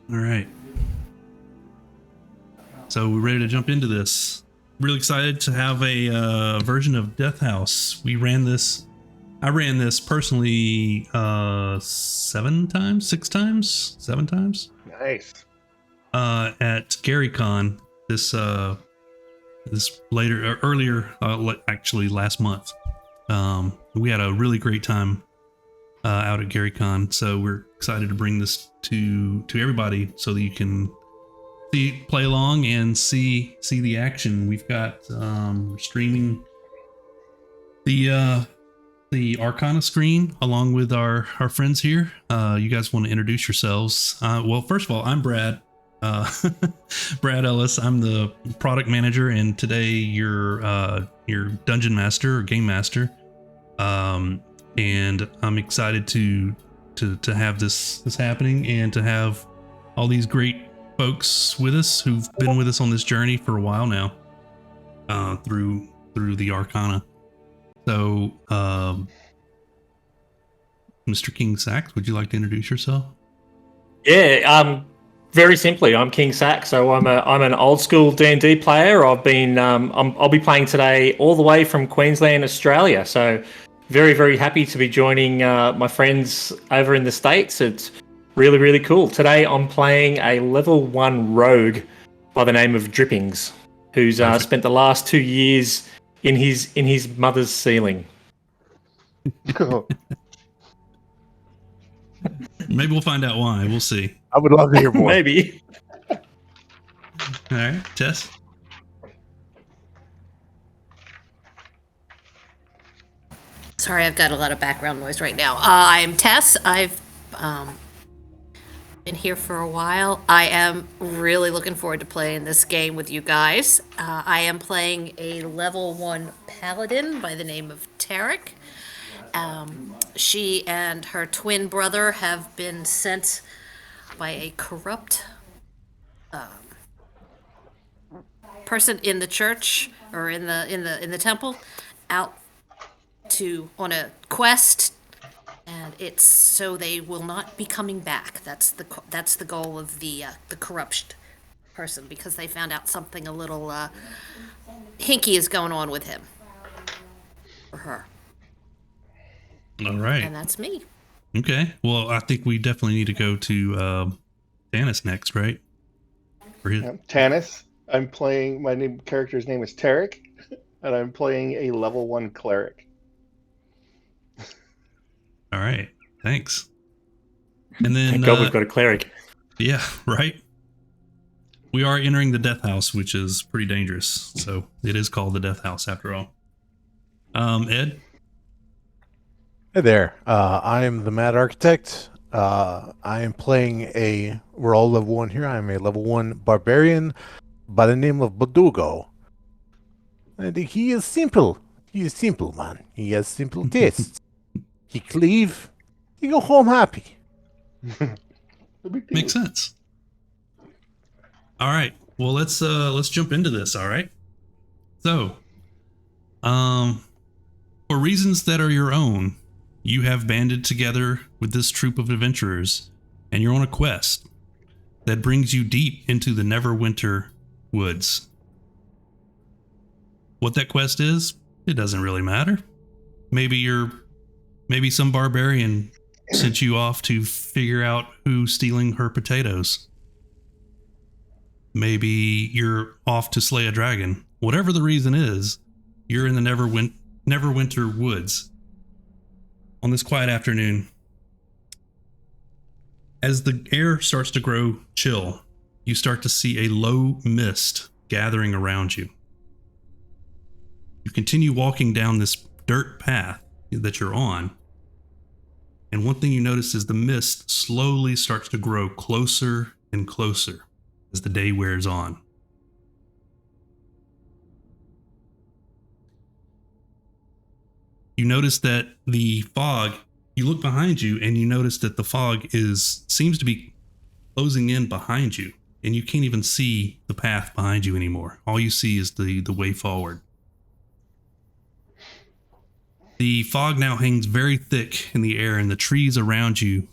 All right. So we're ready to jump into this. Really excited to have a version of Death House. I ran this personally 7 times, 6 times, 7 times. Nice. At GaryCon earlier, actually last month. We had a really great time out at GaryCon, so we're excited to bring this to everybody so that you can play along and see the action. We've got streaming the Arcana screen along with our friends here. You guys want to introduce yourselves? Well, first of all, I'm Brad. Brad Ellis. I'm the product manager, and today your dungeon master or game master. And I'm excited to have this happening and to have all these great folks with us who've been with us on this journey for a while now, through the Arcana. So, Mr. King Sax, would you like to introduce yourself? Yeah, very simply, I'm King Sax. So I'm an old school D&D player. I've been I'll be playing today all the way from Queensland, Australia. So very, very happy to be joining my friends over in the States. It's really, really cool. Today I'm playing a level 1 rogue by the name of Drippings, who's spent the last 2 years in his mother's ceiling. Maybe we'll find out why. We'll see. I would love to hear more. Maybe. All right, Tess. Sorry, I've got a lot of background noise right now. I'm Tess. I've been here for a while. I am really looking forward to playing this game with you guys. I am playing a level 1 paladin by the name of Tarek. She and her twin brother have been sent by a corrupt person in the church or in the temple out on a quest, and it's so they will not be coming back. That's the goal of the corrupt person, because they found out something a little hinky is going on with him or her. All right. And that's me. Okay. Well, I think we definitely need to go to Tannis next, right? Tannis. I'm playing. My character's name is Tarek, and I'm playing a level 1 cleric. All right. Thanks. And then Thank God we've got a cleric. Yeah, right. We are entering the Death House, which is pretty dangerous. So it is called the Death House after all. Ed? Hey there. I am the Mad Architect. I am playing we're all level 1 here. I'm a level 1 barbarian by the name of Badugo. And he is simple. He is simple, man. He has simple tastes. He cleave. He go home happy. Makes sense. All right. Well, let's jump into this. All right. So, for reasons that are your own, you have banded together with this troop of adventurers, and you're on a quest that brings you deep into the Neverwinter woods. What that quest is, it doesn't really matter. Maybe some barbarian sent you off to figure out who's stealing her potatoes. Maybe you're off to slay a dragon. Whatever the reason is, you're in the Neverwinter woods on this quiet afternoon. As the air starts to grow chill, you start to see a low mist gathering around you. You continue walking down this dirt path that you're on, and one thing you notice is the mist slowly starts to grow closer and closer as the day wears on. You notice that the fog, you look behind you and you notice that the fog seems to be closing in behind you, and you can't even see the path behind you anymore. All you see is the way forward. The fog now hangs very thick in the air, and the trees around you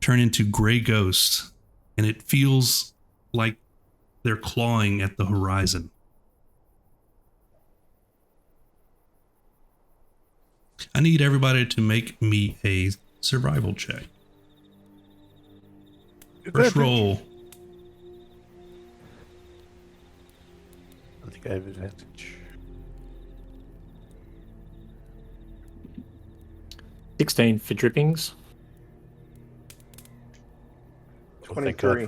turn into gray ghosts and it feels like they're clawing at the horizon. I need everybody to make me a survival check. First roll. I think I have advantage. 16 for drippings. 23.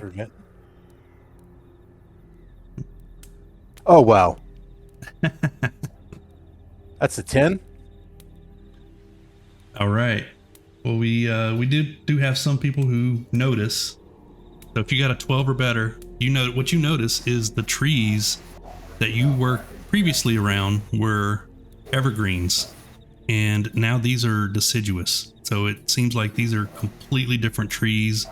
Oh, wow. That's a 10? All right. Well, we do have some people who notice. So if you got a 12 or better, you know what you notice is the trees that you were previously around were evergreens, and now these are deciduous. So it seems like these are completely different trees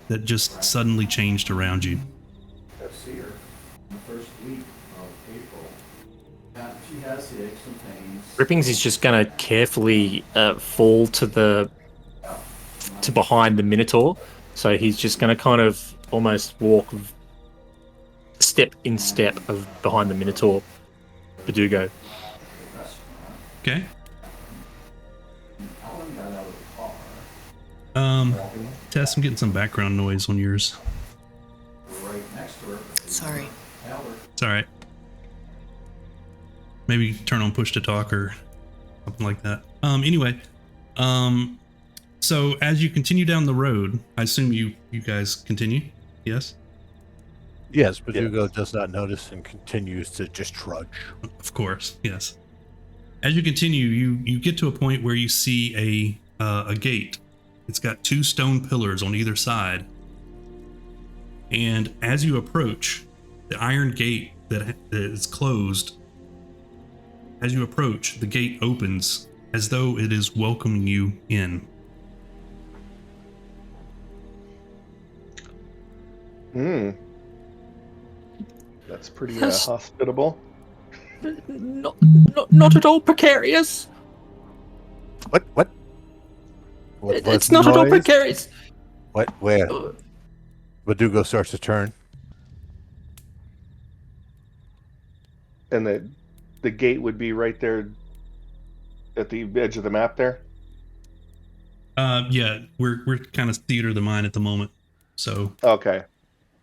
that just suddenly changed around you. See her in the first week of April. She has the aches and pains. Drippings is just going to carefully fall to behind the Minotaur. So he's just going to kind of almost walk step in step of behind the Minotaur, Verdugo. Okay. Alan got out of the car. Tess, I'm getting some background noise on yours. Right next to her. Sorry. It's all right. Maybe turn on push to talk or something like that. Anyway, so as you continue down the road, I assume you guys continue. Yes. Yes, but Hugo does not notice and continues to just trudge. Of course. Yes. As you continue, you get to a point where you see a gate. It's got 2 stone pillars on either side. And as you approach, the iron gate that is closed, as you approach, the gate opens as though it is welcoming you in. That's pretty hospitable. Not at all precarious. What? It's not at all precarious. What? Where? Verdugo starts to turn. And the gate would be right there at the edge of the map there? Yeah, we're kind of theater of the mind at the moment. So Okay.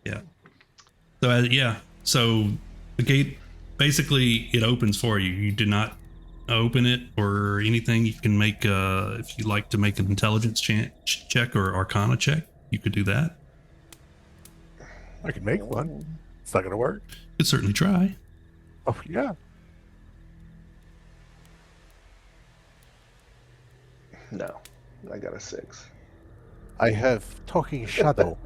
yeah. So so the gate basically it opens for you. You do not open it or anything. You can make if you like to make an intelligence check or arcana check, you could do that. I can make one. It's not gonna work. You could certainly try. Oh yeah. No, I got a 6. I have talking shadow.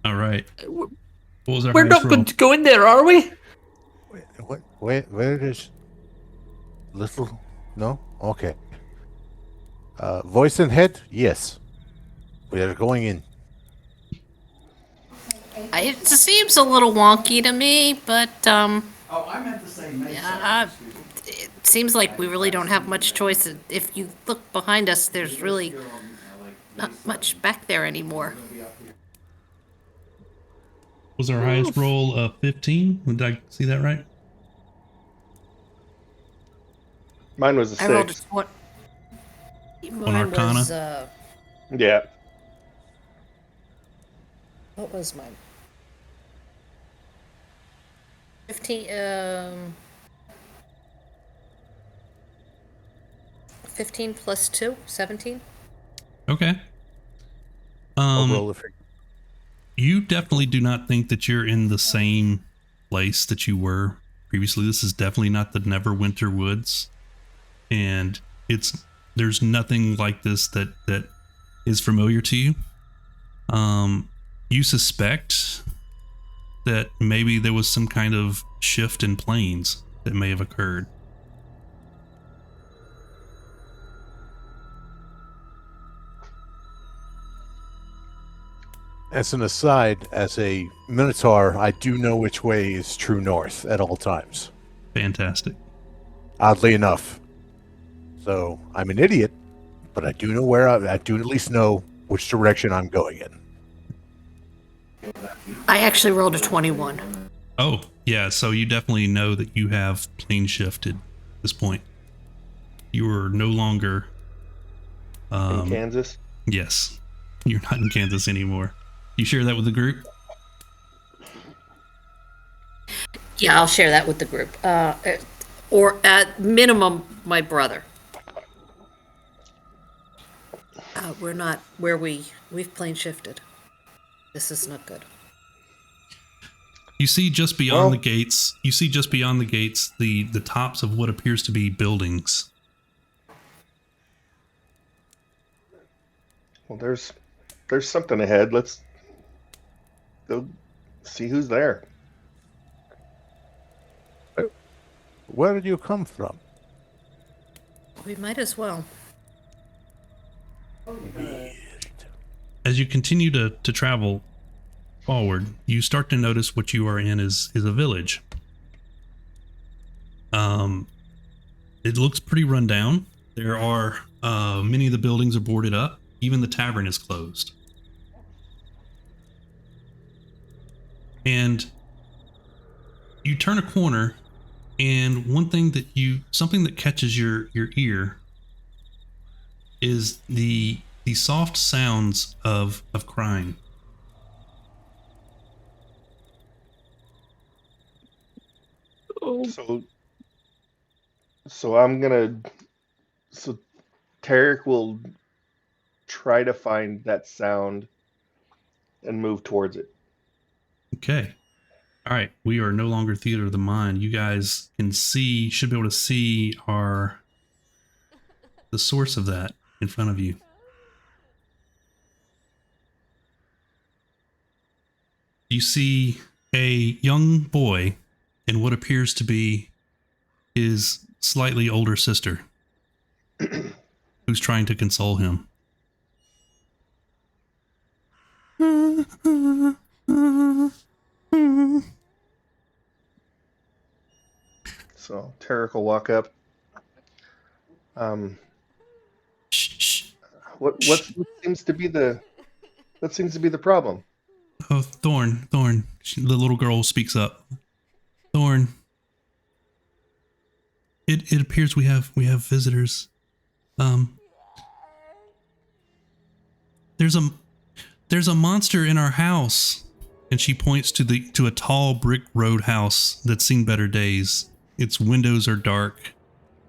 All right. What was our We're highest not roll? going to go in there, are we? What? Where is little? No. Okay. Voice and head. Yes. We are going in. It seems a little wonky to me, but Oh, I meant the same name. yeah, it seems like we really don't have much choice. If you look behind us, there's really not much back there anymore. Was our highest roll 15? Did I see that right? Mine was a 6. I rolled a 20. Mine Arcana? was, Yeah. what was mine? 15, 15 plus 2, 17. Okay. I'll roll a figure. You definitely do not think that you're in the same place that you were previously. This is definitely not the Neverwinter Woods, and there's nothing like this that is familiar to you. You suspect that maybe there was some kind of shift in planes that may have occurred. As an aside, as a Minotaur, I do know which way is true north at all times. Fantastic. Oddly enough. So, I'm an idiot, but I do know I do at least know which direction I'm going in. I actually rolled a 21. Oh, yeah, so you definitely know that you have plane shifted at this point. You are no longer... In Kansas? Yes. You're not in Kansas anymore. You share that with the group? Yeah, I'll share that with the group. Or at minimum, my brother. We're not where we've plane shifted. This is not good. You see just beyond the gates. You see just beyond the gates the tops of what appears to be buildings. Well, there's something ahead. Let's go see who's there. Where did you come from? We might as well. As you continue to travel forward, you start to notice what you are in is a village. It looks pretty run down. There are many of the buildings are boarded up. Even the tavern is closed. And you turn a corner, and something that catches your ear is the soft sounds of crying. So Tarek will try to find that sound and move towards it. Okay. All right. We are no longer theater of the mind. You guys should be able to see the source of that in front of you. You see a young boy and what appears to be his slightly older sister who's trying to console him. So Tarek will walk up. What seems to be the problem? Oh, Thorn. The little girl speaks up. Thorn. It appears we have visitors. There's a monster in our house, and she points to a tall brick road house that's seen better days. Its windows are dark,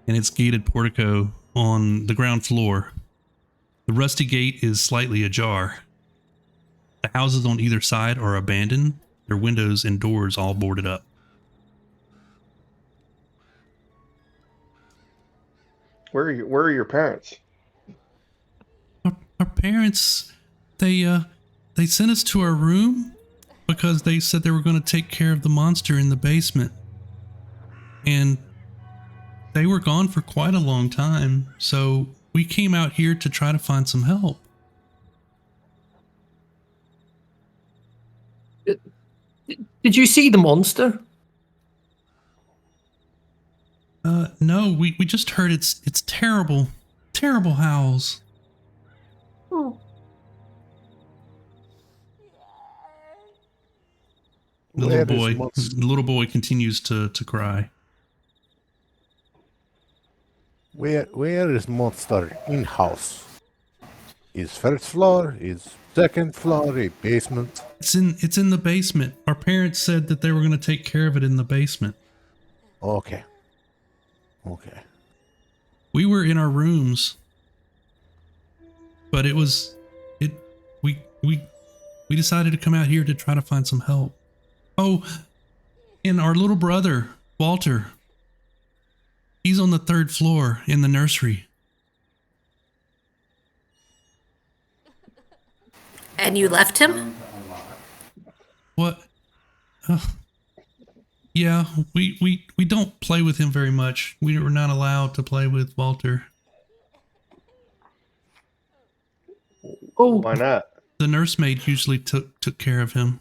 and its gated portico on the ground floor. The rusty gate is slightly ajar. The houses on either side are abandoned, their windows and doors all boarded up. Where are your parents? Our parents, they sent us to our room because they said they were going to take care of the monster in the basement. And they were gone for quite a long time, so we came out here to try to find some help. Did you see the monster? No, we just heard its terrible howls. Oh. The little boy continues to cry. Where is monster in house? Is first floor? Is second floor? A basement? It's in the basement. Our parents said that they were going to take care of it in the basement. Okay. We were in our rooms, but we decided to come out here to try to find some help. Oh, and our little brother, Walter, he's on the 3rd floor in the nursery. And you left him? What? Yeah, we don't play with him very much. We were not allowed to play with Walter. Oh, Why not? The nursemaid usually took care of him.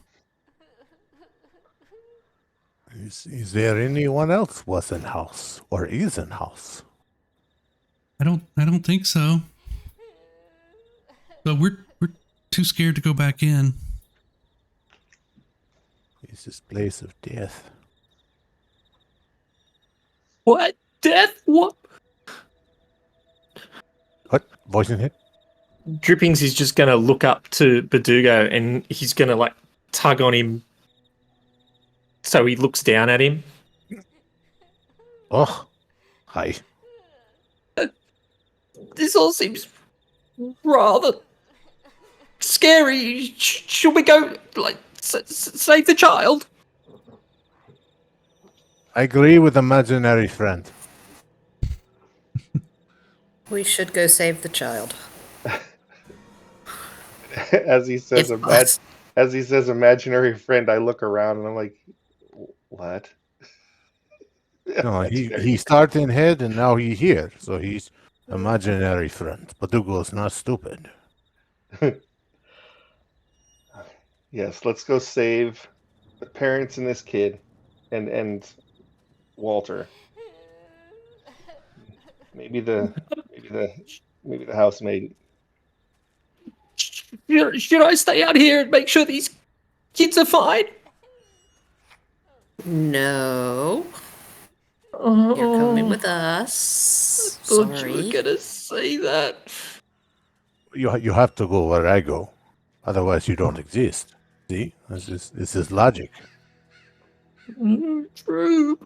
Is there anyone else was in house or is in house? I don't think so. But we're too scared to go back in. It's this place of death. What? Death? What? What? Voice in head? Drippings is just going to look up to Badugo and he's going to like tug on him so he looks down at him. Oh, hi. This all seems rather scary. Should we go like save the child? I agree with imaginary friend. We should go save the child. As he says, If us. as he says, imaginary friend, I look around and I'm like, what? No, Imaginary he started in head and now he here, so he's imaginary friend. But Dougal's not stupid. Yes, let's go save the parents and this kid, and Walter. Maybe the housemaid. Should I stay out here and make sure these kids are fine? No. Oh, You're coming with us. I thought Sorry. you were gonna say that. You have to go where I go, otherwise you don't exist. See, this is logic. True.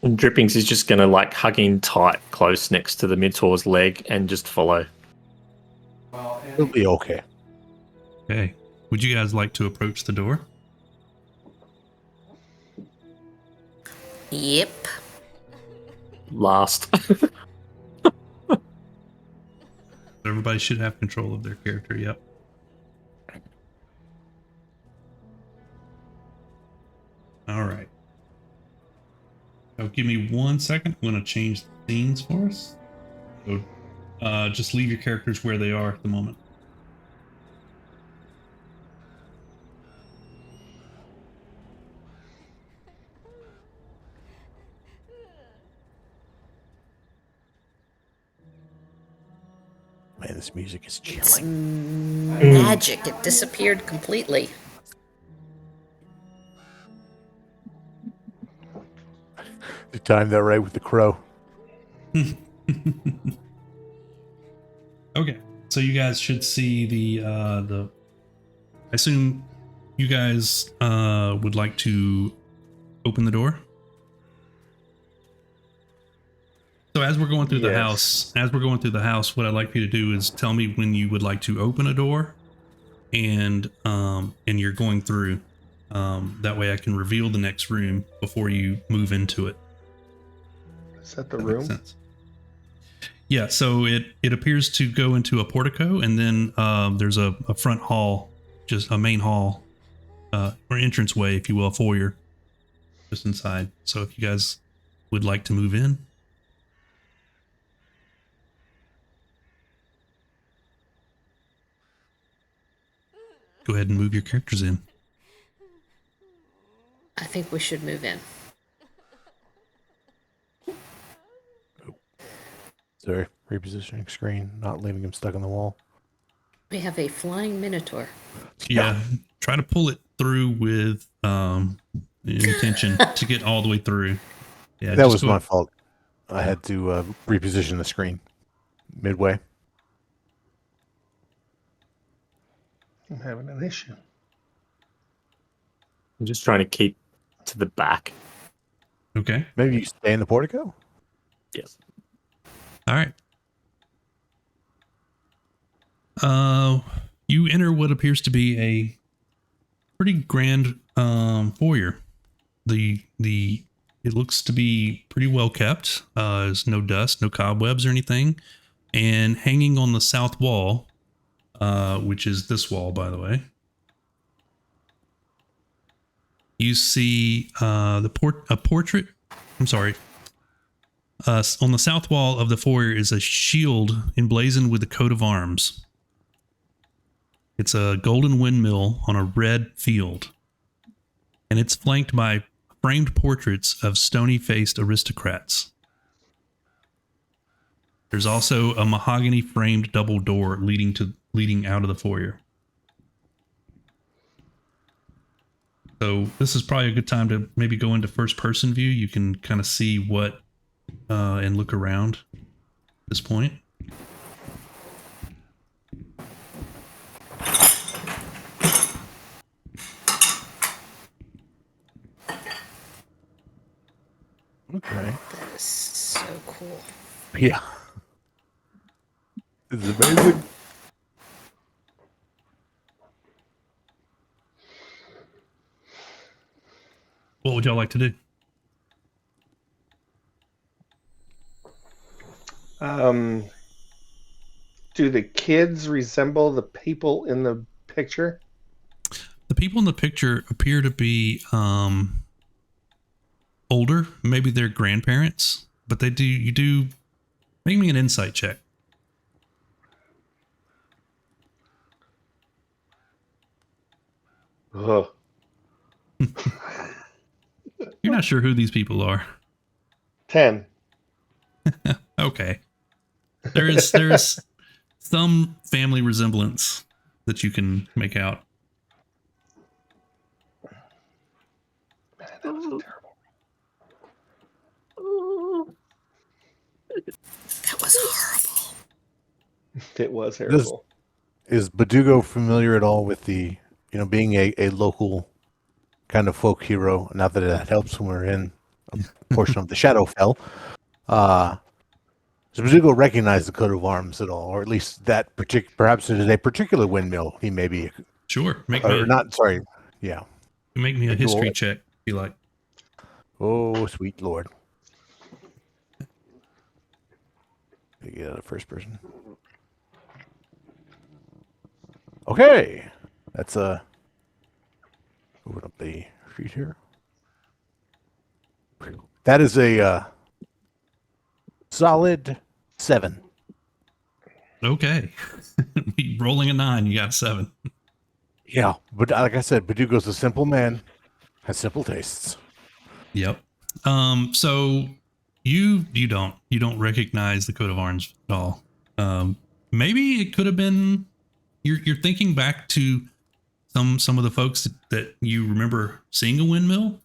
And Drippings is just gonna like hug in tight, close next to the Minotaur's leg, and just follow. Well, It'll be okay. Okay. Would you guys like to approach the door? Yep. Last. Everybody should have control of their character. Yep. All right. Oh, give me 1 second. I'm going to change the scenes for us. So, just leave your characters where they are at the moment. Man, this music is It's chilling. magic. It disappeared completely. You timed that right with the crow. Okay, so you guys should see the. I assume you guys would like to open the door. So as we're going through the house, what I'd like you to do is tell me when you would like to open a door, and you're going through. That way I can reveal the next room before you move into it. Is that the That room? makes sense. Yeah, so it appears to go into a portico, and then there's a front hall, just a main hall, or entranceway, if you will, a foyer, just inside. So if you guys would like to move in. Go ahead and move your characters in. I think we should move in. Sorry, repositioning screen, not leaving him stuck on the wall. We have a flying minotaur. Yeah, try to pull it through with intention to get all the way through. Yeah, That just was go- my fault. I had to reposition the screen midway. I'm having an issue. I'm just trying to keep to the back. Okay. Maybe you stay in the portico? Yes. All right. You enter what appears to be a pretty grand foyer. It looks to be pretty well kept. There's no dust, no cobwebs or anything. And hanging on the south wall, which is this wall, by the way, you see a portrait. I'm sorry. On the south wall of the foyer is a shield emblazoned with a coat of arms. It's a golden windmill on a red field, and it's flanked by framed portraits of stony-faced aristocrats. There's also a mahogany framed double door leading out of the foyer. So this is probably a good time to maybe go into first person view. You can kind of see what and look around at this point. Okay. That is so cool. Yeah. This is amazing. What would y'all like to do? Do the kids resemble the people in the picture? The people in the picture appear to be older. Maybe they're grandparents, but you do make me an insight check. Ugh. You're not sure who these people are. 10. Okay. There's some family resemblance that you can make out. Man, that was terrible. That was horrible. It was terrible. Is Badugo familiar at all with the, being a local kind of folk hero? Not that it helps when we're in a portion of the Shadowfell. Does Badugo recognize the coat of arms at all, or at least that perhaps it is a particular windmill he may be, Sure. make me a history check if you like. Oh, sweet Lord. Get out of first person. Okay. That's open up the sheet here. That is a solid 7. Okay. Rolling a 9, you got a 7. Yeah, but like I said, Badugo's a simple man, has simple tastes. Yep. So you don't recognize the coat of arms at all. Maybe it could have been you're thinking back to some of the folks that you remember seeing a windmill.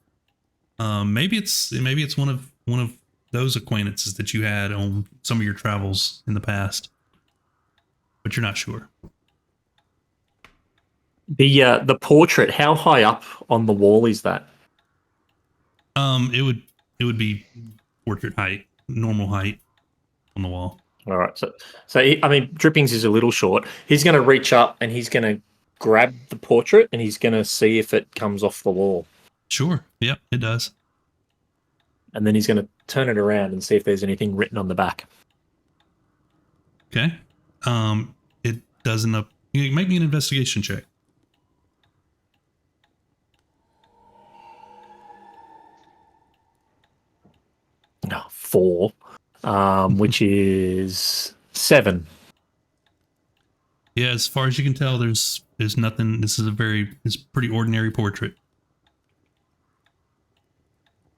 Maybe it's one of those acquaintances that you had on some of your travels in the past, but you're not sure. The portrait, how high up on the wall is that? It would be portrait height, normal height on the wall. All right. So I mean, Drippings is a little short. He's going to reach up and he's going to grab the portrait and he's going to see if it comes off the wall. Sure. Yep, it does. And then he's going to turn it around and see if there's anything written on the back. Okay. It doesn't. Make me an investigation check. No, 4, which is 7. Yeah, as far as you can tell, there's nothing. This is it's a pretty ordinary portrait.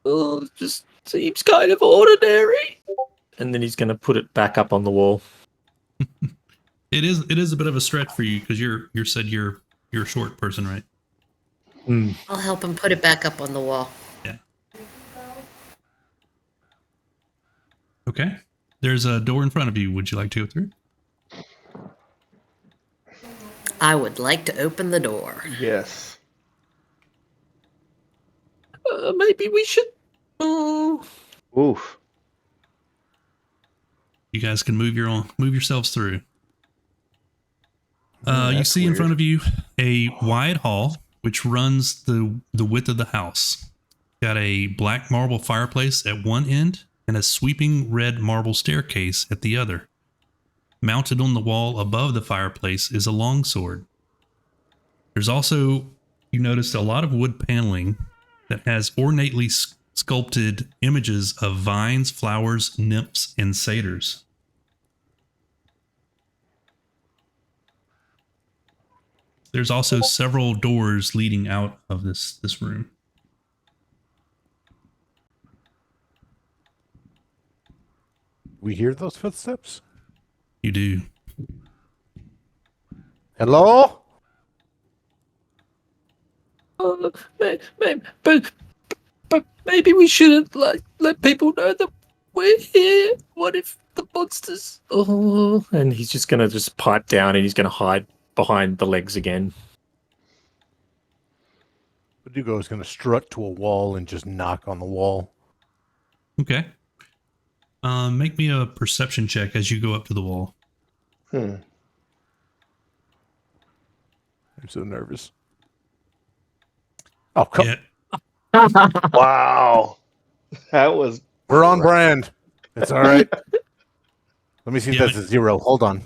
Oh, it just seems kind of ordinary. And then he's going to put it back up on the wall. It is a bit of a stretch for you because you're a short person, right? Mm. I'll help him put it back up on the wall. Yeah. Okay. There's a door in front of you. Would you like to go through? I would like to open the door. Yes. Maybe we should. Oh. Oof. You guys can move yourselves through. You see weird. in front of you a wide hall which runs the width of the house. Got a black marble fireplace at one end and a sweeping red marble staircase at the other. Mounted on the wall above the fireplace is a longsword. There's also, you noticed, a lot of wood paneling that has ornately sculpted images of vines, flowers, nymphs, and satyrs. There's also several doors leading out of this room. We hear those footsteps. You do. Hello? But maybe we shouldn't let people know that we're here. What if the monsters? Oh, and he's just gonna just pipe down and he's gonna hide behind the legs again. Verdugo is going to strut to a wall and just knock on the wall. Okay. Make me a perception check as you go up to the wall. I'm so nervous. Oh, come. Yeah. Wow. That was. We're on brand. It's all right. Let me see if Yeah, that's a 0. Hold on.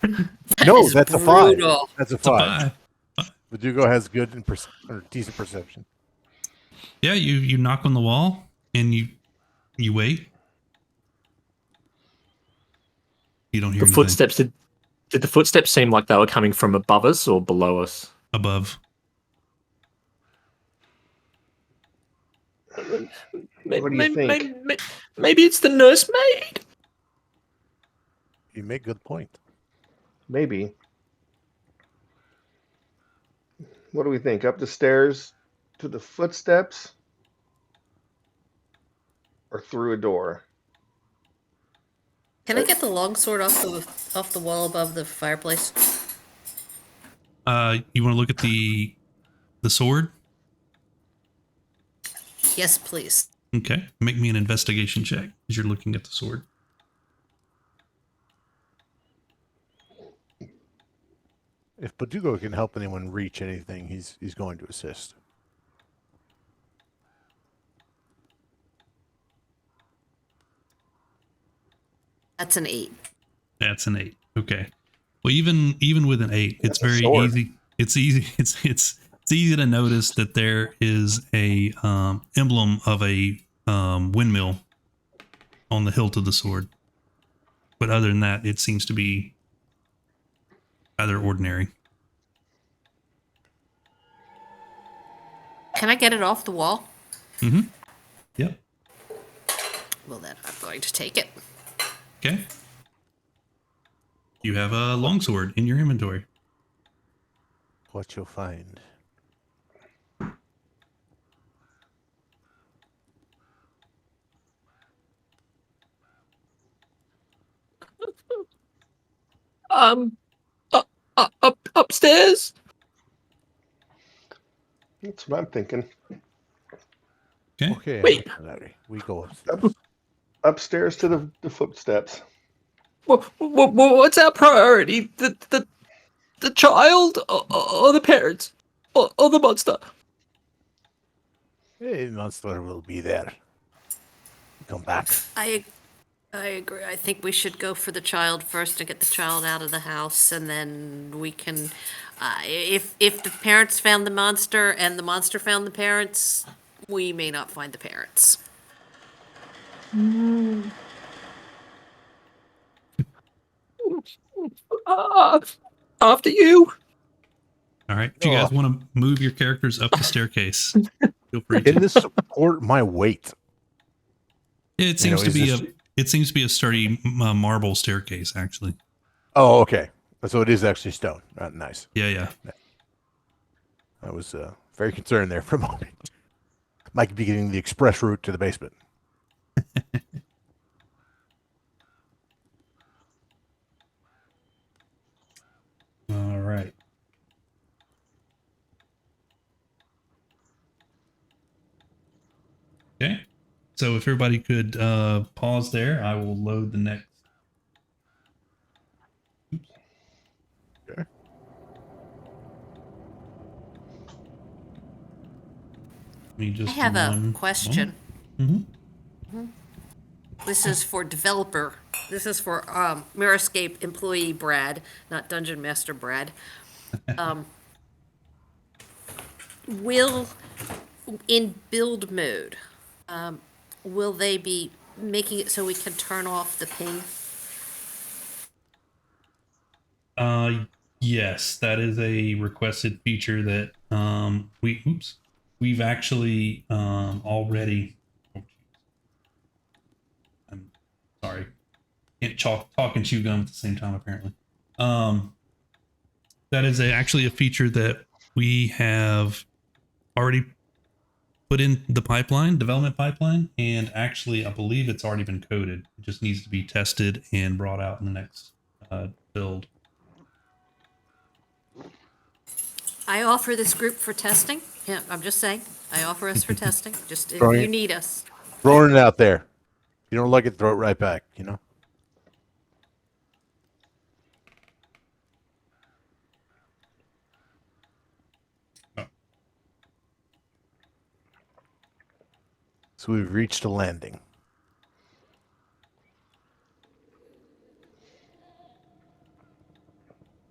That No, is that's a 5. brutal. That's a It's a 5. 5. Verdugo has good and or decent perception. Yeah, you knock on the wall and you wait. You don't hear The anything footsteps did the footsteps seem like they were coming from above us or below us? above. What do you think? Maybe it's the nursemaid. You make good point. Maybe. What do we think? Up the stairs to the footsteps or through a door? Can I get the longsword off the wall above the fireplace? You want to look at the sword? Yes, please. Okay. Make me an investigation check as you're looking at the sword. If Verdugo can help anyone reach anything, he's going to assist. That's an 8. That's an 8. Okay. Well, even with an 8, it's That's a very sword. easy. It's easy. It's easy to notice that there is a emblem of a windmill on the hilt of the sword. But other than that, it seems to be rather ordinary. Can I get it off the wall? Mm-hmm. Yep. Well, then I'm going to take it. Okay. You have a longsword in your inventory. What you'll find. Upstairs. That's what I'm thinking. Okay. Okay, Wait. Larry, we go upstairs. Upstairs to the footsteps. What's our priority? The child or the parents or the monster? Hey, monster will be there. Come back. I agree. I think we should go for the child first and get the child out of the house, and then we can. If the parents found the monster and the monster found the parents, we may not find the parents. After you. All right. If you guys want to move your characters up the staircase, feel free Can to. this support my weight? It seems to be a sturdy marble staircase, actually. Oh, okay. So it is actually stone. Nice. Yeah. I was very concerned there for a moment. Might be getting the express route to the basement. All right. Okay. So if everybody could pause there, I will load the next. Oops. Okay. Let me just I have a one question. moment. This is for developer. This is for Mirrorscape employee Brad, not Dungeon Master Brad. Will, in build mode, will they be making it so we can turn off the ping? Yes, that is a requested feature that we've actually already. I'm sorry. Can't talk and chew gum at the same time, apparently. That is actually a feature that we have already put in the development pipeline, and actually I believe it's already been coded. It just needs to be tested and brought out in the next build. I offer this group for testing. Yeah, I'm just saying. I offer us for testing. Just if Throwing you it- need us. Throwing it out there. You don't like it, throw it right back, you know? So we've reached a landing.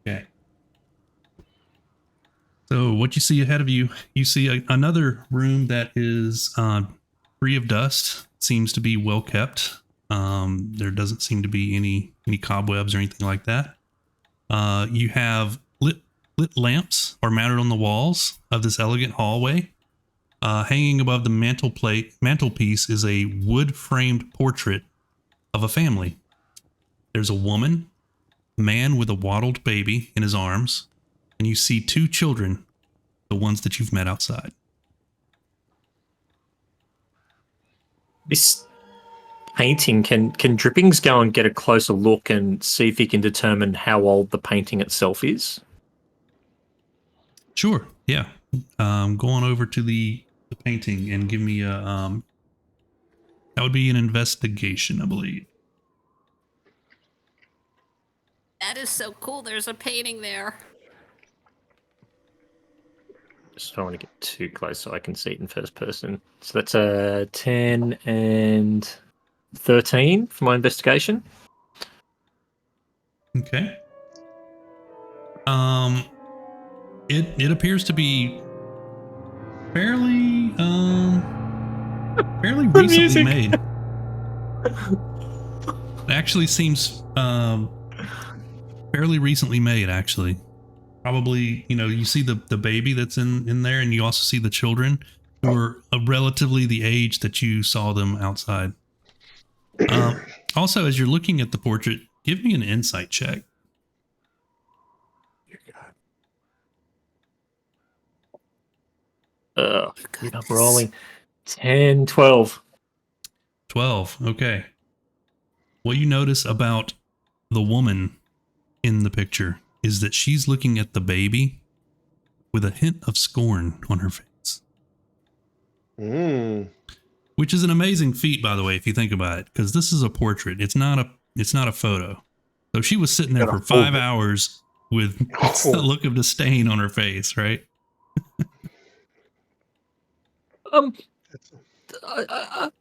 Okay. So what you see ahead of you, you see another room that is free of dust. Seems to be well kept. There doesn't seem to be any cobwebs or anything like that. You have lit lamps are mounted on the walls of this elegant hallway. Hanging above the mantelpiece is a wood-framed portrait of a family. There's a woman, man with a waddled baby in his arms, and you see two children, the ones that you've met outside. This painting, can Drippings go and get a closer look and see if he can determine how old the painting itself is? Sure, yeah. Go on over to the painting and give me a that would be an investigation, I believe. That is so cool. There's a painting there. Just don't want to get too close so I can see it in first person. So that's a 10 and 13 for my investigation. Okay. It appears to be fairly recently music. made. It actually seems fairly recently made, actually. Probably, you see the baby that's in there, and you also see the children who are relatively the age that you saw them outside. Also, as you're looking at the portrait, give me an insight check. I'm rolling 10, 12. 12. Okay. What you notice about the woman in the picture is that she's looking at the baby with a hint of scorn on her face. Which is an amazing feat, by the way, if you think about it, because this is a portrait. It's not a photo. So she was sitting there for 5 hours with a look of disdain on her face, right?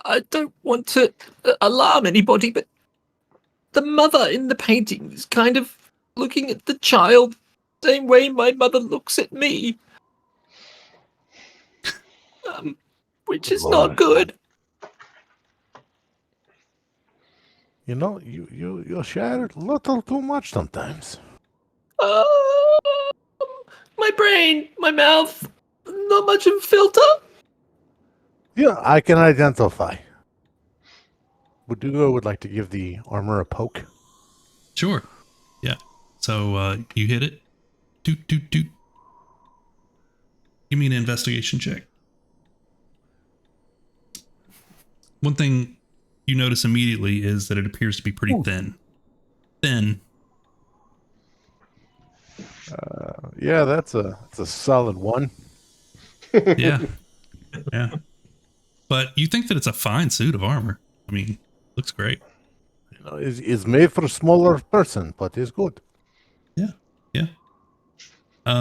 I don't want to alarm anybody, but the mother in the painting is kind of looking at the child the same way my mother looks at me. Which is not good. You know, you share a little too much sometimes. My brain, my mouth, not much of a filter. Yeah, I can identify. Budugo would like to give the armor a poke. Sure. Yeah. So you hit it. Toot, toot, toot. Give me an investigation check. One thing you notice immediately is that it appears to be pretty thin. Thin. Yeah, that's a solid one. Yeah. Yeah. But you think that it's a fine suit of armor. I mean, looks great. You know, it's made for a smaller person, but it's good. Yeah. Yeah.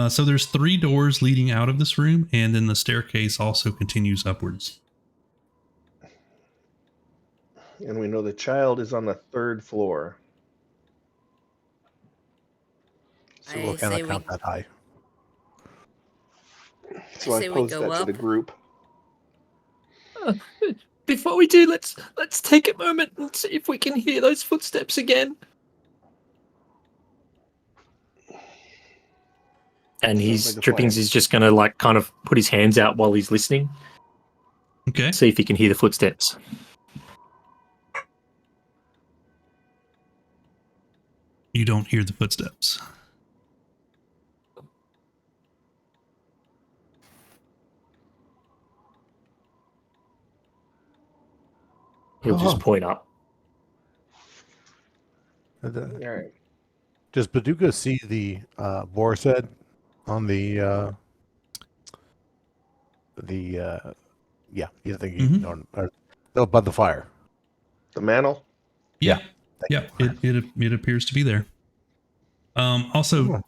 So there's 3 doors leading out of this room, and then the staircase also continues upwards. And we know the child is on the 3rd floor. So we'll kind of count that high. So I pose that to the group. Before we do, let's take a moment and see if we can hear those footsteps again. And Drippings is just going to kind of put his hands out while he's listening. Okay. See if he can hear the footsteps. You don't hear the footsteps. He'll just point up. All right. Does Paducah see the boar's head on the yeah, you think you know, by the fire? The mantle. Yeah. It appears to be there. Also,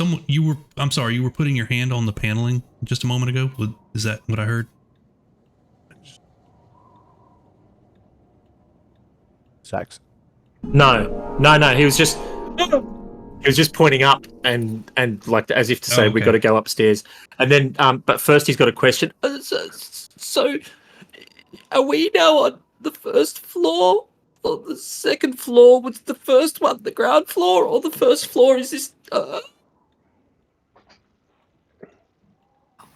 I'm sorry, you were putting your hand on the paneling just a moment ago. Is that what I heard? Sax. No. He was just pointing up and like as if to say we got to go upstairs. And then, but first he's got a question. So, are we now on the first floor or the second floor? Was the first one the ground floor or the first floor? Is this?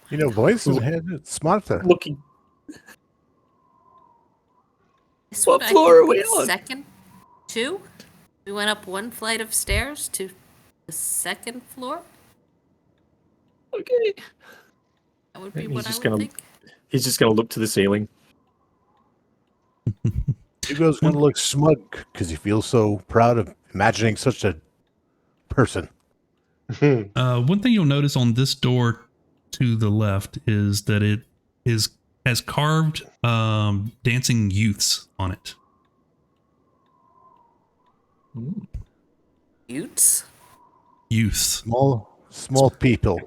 You know, voices head. It's smarter. Looking. This What would, I floor think, are we be on? Second, two. We went up one flight of stairs to the second floor. Okay. That would be He's what I just would gonna- think. He's just going to look to the ceiling. Hugo's going to look smug because he feels so proud of imagining such a person. One thing you'll notice on this door to the left is that it has carved dancing youths on it. Utes? Youths. Small people.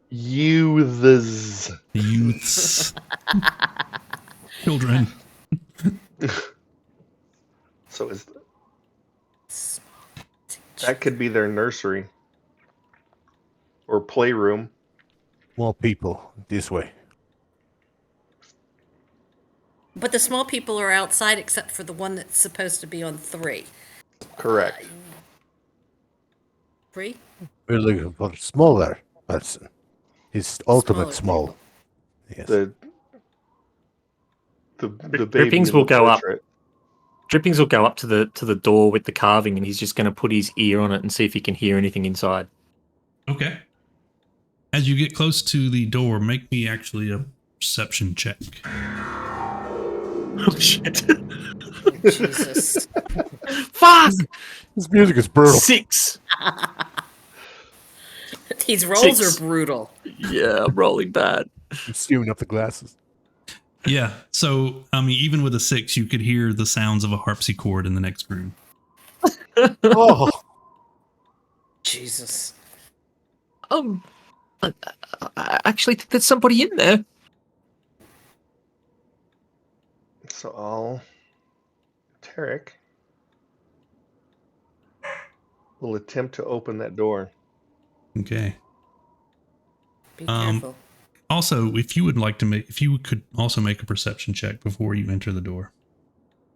Youths. Youths. Children. So that could be their nursery or playroom. Small people. This way. But the small people are outside except for the one that's supposed to be on 3. Correct. 3? We're looking for a smaller person. He's ultimate Smaller small. Yes. The baby Drippings in will the go up. portrait. Drippings will go up to the door with the carving, and he's just going to put his ear on it and see if he can hear anything inside. Okay. As you get close to the door, make me actually a perception check. Oh shit! Jesus. Fuck! This music is brutal. 6. These rolls 6. are brutal. Yeah, I'm rolling bad. I'm stewing up the glasses. Yeah. So, I mean, even with a 6, you could hear the sounds of a harpsichord in the next room. Oh, Jesus. I actually think there's somebody in there. So Tarek will attempt to open that door. Okay. Be careful. Also, if you could also make a perception check before you enter the door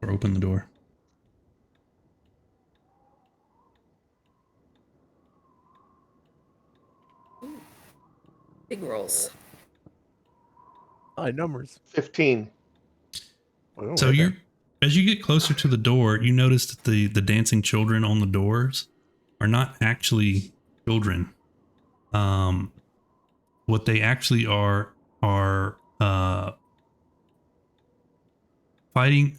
or open the door. Big rolls. high numbers. 15. Oh, So okay. as you get closer to the door, you notice that the dancing children on the doors are not actually children. What they actually are fighting.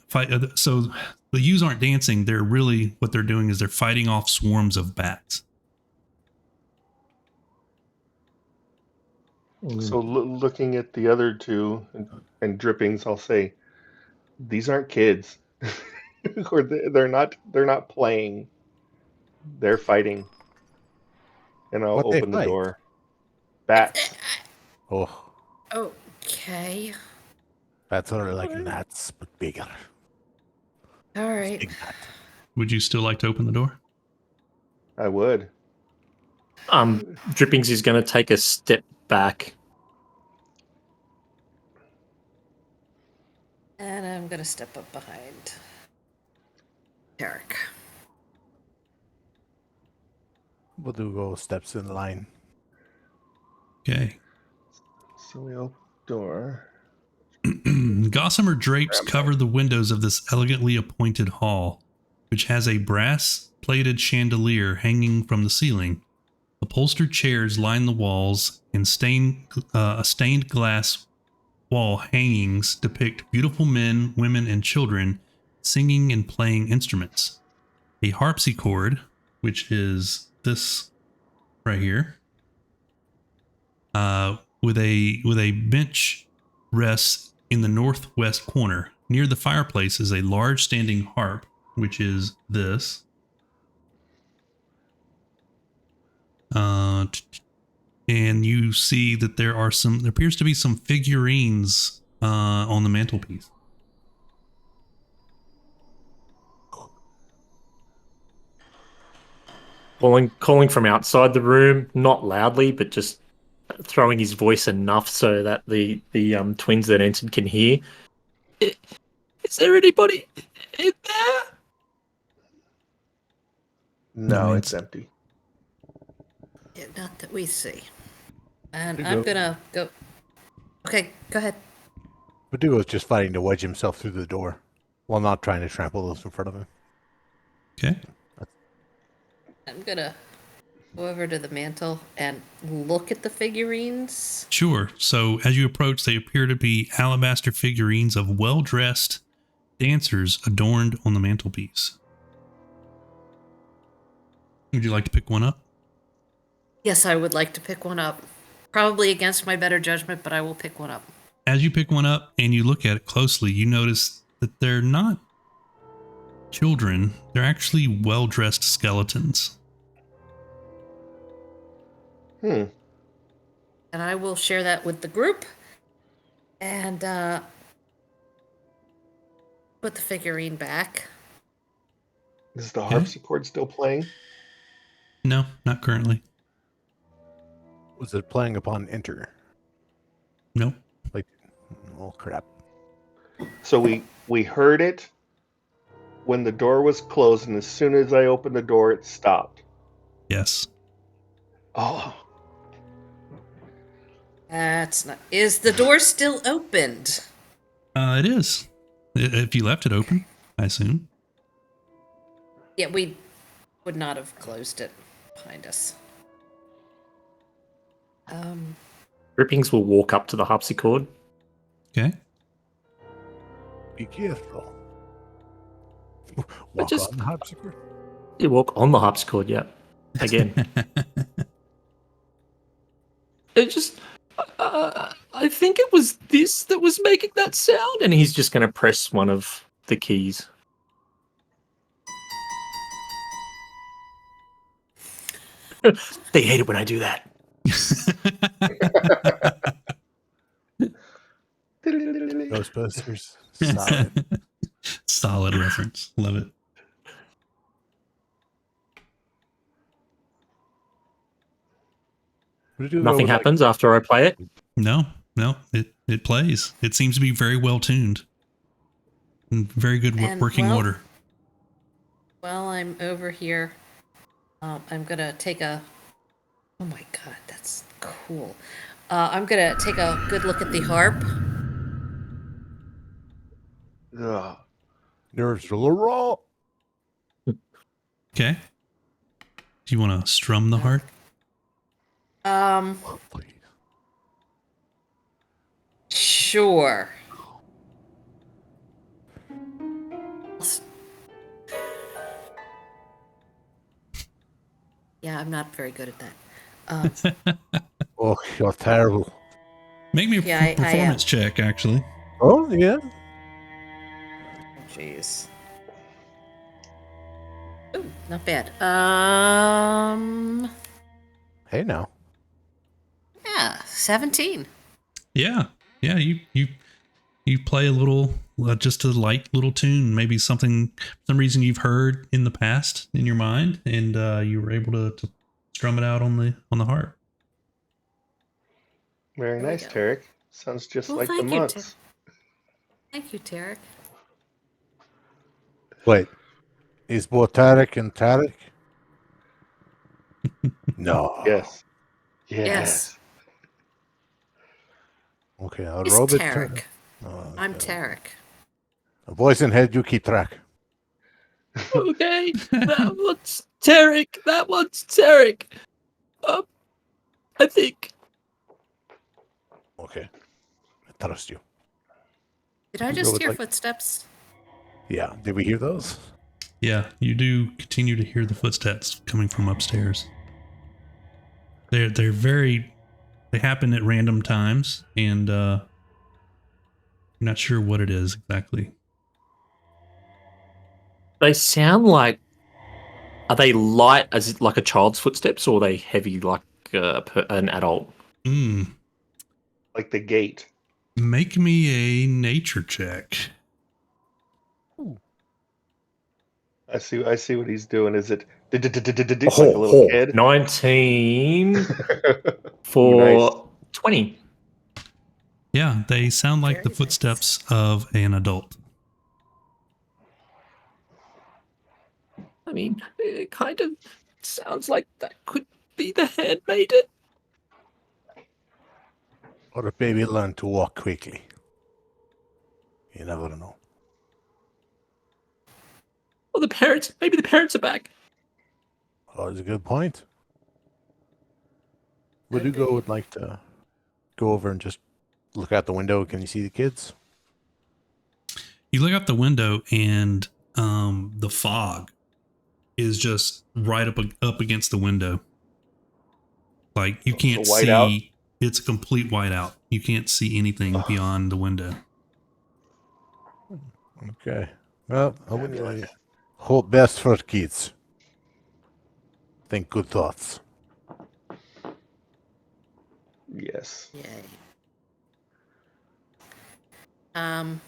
So the youths aren't dancing. They're really, what they're doing is they're fighting off swarms of bats. So looking at the other two and drippings, I'll say, these aren't kids. Or they're not playing. They're fighting. And I'll What they open the fight? door. Bats. Oh, Okay. bats are like gnats, but bigger. All right. Big gnat. Would you still like to open the door? I would. Drippings is going to take a step back. And I'm going to step up behind Derek. Badugo steps in line. Okay. So we open the door. Gossamer drapes cover the windows of this elegantly appointed hall. which has a brass-plated chandelier hanging from the ceiling. Upholstered chairs line the walls, and a stained glass wall hangings depict beautiful men, women, and children singing and playing instruments. A harpsichord, which is this right here, with a bench rests in the northwest corner. Near the fireplace is a large standing harp, which is this. And you see that there appears to be some figurines on the mantelpiece. Calling from outside the room, not loudly, but just throwing his voice enough so that the twins that entered can hear. Is there anybody in there? No, it's- it's empty. Yeah, not that we see. And You I'm go. gonna go. Okay, go ahead. Verdugo's just fighting to wedge himself through the door while not trying to trample those in front of him. Okay. I'm gonna go over to the mantle and look at the figurines. Sure. So as you approach, they appear to be alabaster figurines of well-dressed dancers adorned on the mantelpiece. Would you like to pick one up? Yes, I would like to pick one up. Probably against my better judgment, but I will pick one up. As you pick one up and you look at it closely, you notice that they're not children. They're actually well-dressed skeletons. And I will share that with the group and put the figurine back. Is the harpsichord still playing? No, not currently. Was it playing upon enter? Nope. Like, oh crap. So we heard it when the door was closed, and as soon as I opened the door, it stopped. Yes. Oh, That's not. Is the door still opened? It is. If you left it open, I assume. Yeah, we would not have closed it behind us. Drippings will walk up to the harpsichord. Okay. Be careful. Walk just- on the harpsichord. You walk on the harpsichord, yeah. Again. It just... I think it was this that was making that sound, and he's just going to press one of the keys. They hate it when I do that. Ghostbusters. Solid. Solid reference. Love it. Verdugo Nothing would like- happens after I play it. No, it plays. It seems to be very well tuned. And very good And, working well- order. While I'm over here, I'm gonna take a. Oh my god, that's cool. I'm gonna take a good look at the harp. ugh. Nerves are a little raw. Okay. Do you want to strum the harp? Oh, please. Sure. Yeah, I'm not very good at that. Oh, you're terrible. Make me a Yeah, I performance check, actually. Oh, yeah. Jeez. Ooh, not bad. Hey, now. Yeah, 17. Yeah. You play a little, just a light little tune, maybe some reason you've heard in the past in your mind, and you were able to strum it out on the harp. Very There we nice, go. Tarek. Sounds just Well, like the thank you, monks. Thank you, Tarek. Wait. Is both Tarek and Tarek? No. Yes. Yes. Okay, I'll It's roll it. Tarek. Oh, I'm okay. Tarek. A voice in head, you keep track. Okay, that one's Tarek. That one's Tarek. I think. Okay. I trust you. Did I Go just with, hear like- footsteps? Yeah. Did we hear those? Yeah, you do continue to hear the footsteps coming from upstairs. They're very. They happen at random times, and you're not sure what it is exactly. They sound like. Are they light as like a child's footsteps, or are they heavy like an adult? Like the gate. Make me a nature check. I see what he's doing. Is it like a little kid? 19 Nice. for 20. Yeah, they sound like the Very nice. footsteps of an adult. I mean, it kind of sounds like that could be the handmaiden. Or a baby learn to walk quickly. You never know. Or the parents. Maybe the parents are back. Oh, that's a good point. Would Could Hugo be. would like to go over and just look out the window? Can you see the kids? You look out the window, and the fog is just right up against the window. Like you can't So white see. out? It's a complete whiteout. You can't see anything beyond the window. Okay. Well, I wouldn't Fabulous. hope best for kids. Think good thoughts. Yes. Yay. There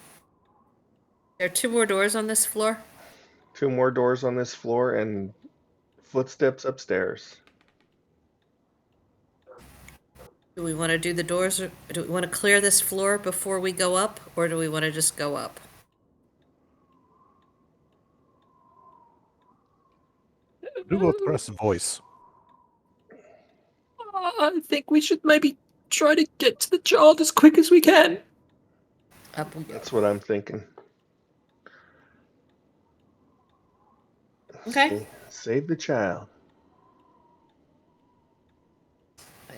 are 2 more doors on this floor. 2 more doors on this floor and footsteps upstairs. Do we want to do the doors, or do we want to clear this floor before we go up, or do we want to just go up? Hugo, press voice. I think we should maybe try to get to the child as quick as we can. Up we go. That's what I'm thinking. Okay. Save the child. I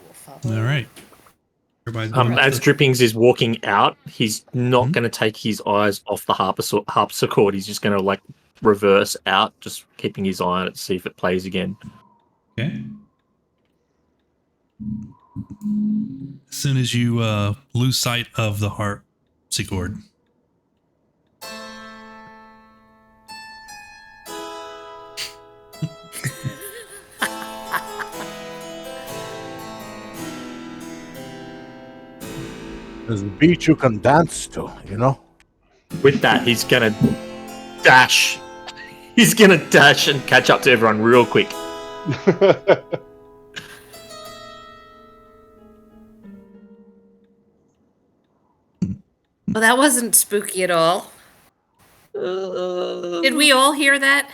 will follow. All right. Everybody's going As Drippings is walking out, he's not Mhm. going to take his eyes off the harpsichord. He's just going to like reverse out, just keeping his eye on it to see if it plays again. Okay. As soon as you lose sight of the harpsichord, There's a beat you can dance to, you know? With that, he's going to dash. He's going to dash and catch up to everyone real quick. Well, that wasn't spooky at all. Did we all hear that?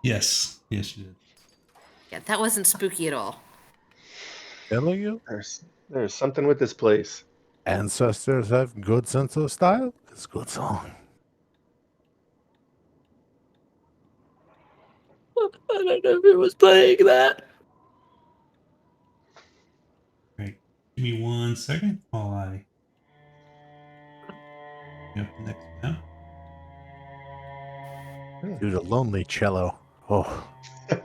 yes, you did. Yeah, that wasn't spooky at all. Telling you, There's something with this place. ancestors have good sense of style. It's a good song. I don't know who was playing that. Right. Give me 1 second while I get up the next map. Dude, a lonely cello. Oh, heck,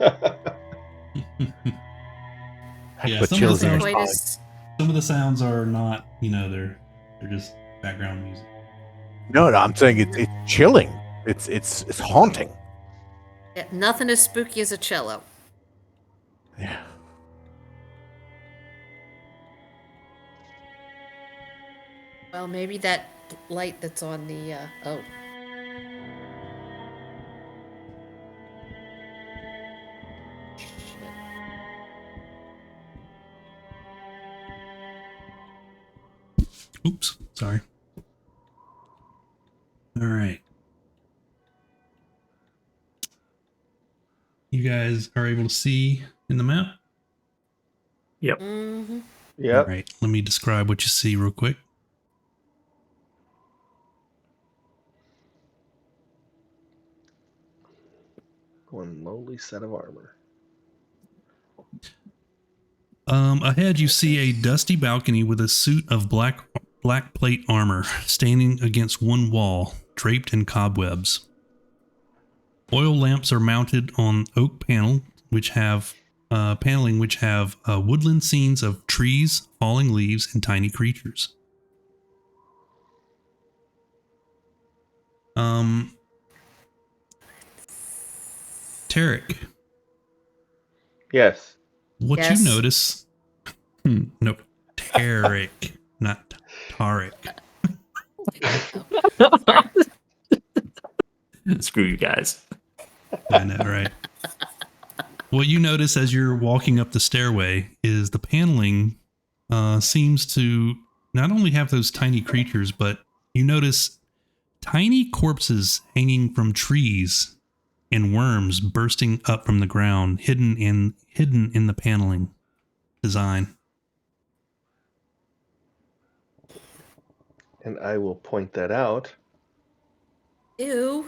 Yeah, but some of the chills in your sounds- Quite spine. as Some of the sounds are not, they're just background music. No, I'm saying it's chilling. It's haunting. yeah, nothing as spooky as a cello. Yeah. Well, maybe that light that's on the oh. Shit. Oops, sorry. All right. You guys are able to see in the map? Mm-hmm. Yep. All right. Let me describe what you see real quick. One lowly set of armor. Ahead, you see a dusty balcony with a suit of black plate armor standing against one wall, draped in cobwebs. Oil lamps are mounted on oak paneling, which have woodland scenes of trees, falling leaves, and tiny creatures. Tarek, Yes. what Yes. you notice? No, Tarek, not Tarek. Screw you guys. I know, right? What you notice as you're walking up the stairway is the paneling seems to not only have those tiny creatures, but you notice tiny corpses hanging from trees and worms bursting up from the ground, hidden in the paneling design. And I will point that out. Ew.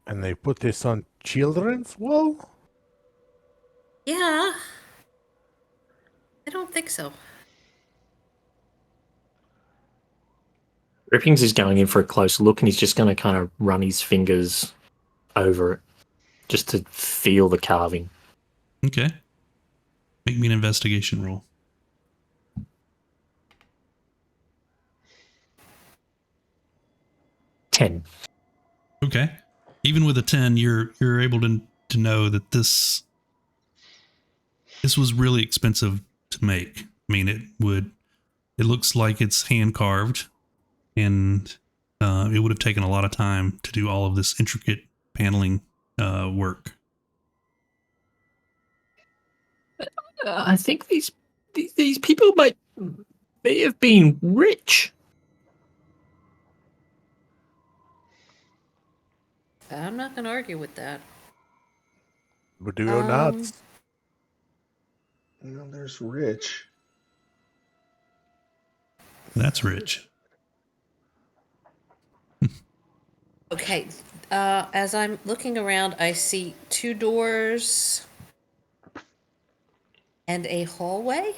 And they put this on children's wall? Yeah. I don't think so. Rippings is going in for a close look, and he's just going to kind of run his fingers over it, just to feel the carving. Okay. Make me an investigation roll. Ten. Okay. Even with a 10, you're able to know that this was really expensive to make. I mean, it looks like it's hand carved, and it would have taken a lot of time to do all of this intricate paneling work. I think these people may have been rich. I'm not going to argue with that. Verdugo nods. There's Rich. That's rich. Okay. As I'm looking around, I see 2 doors and a hallway.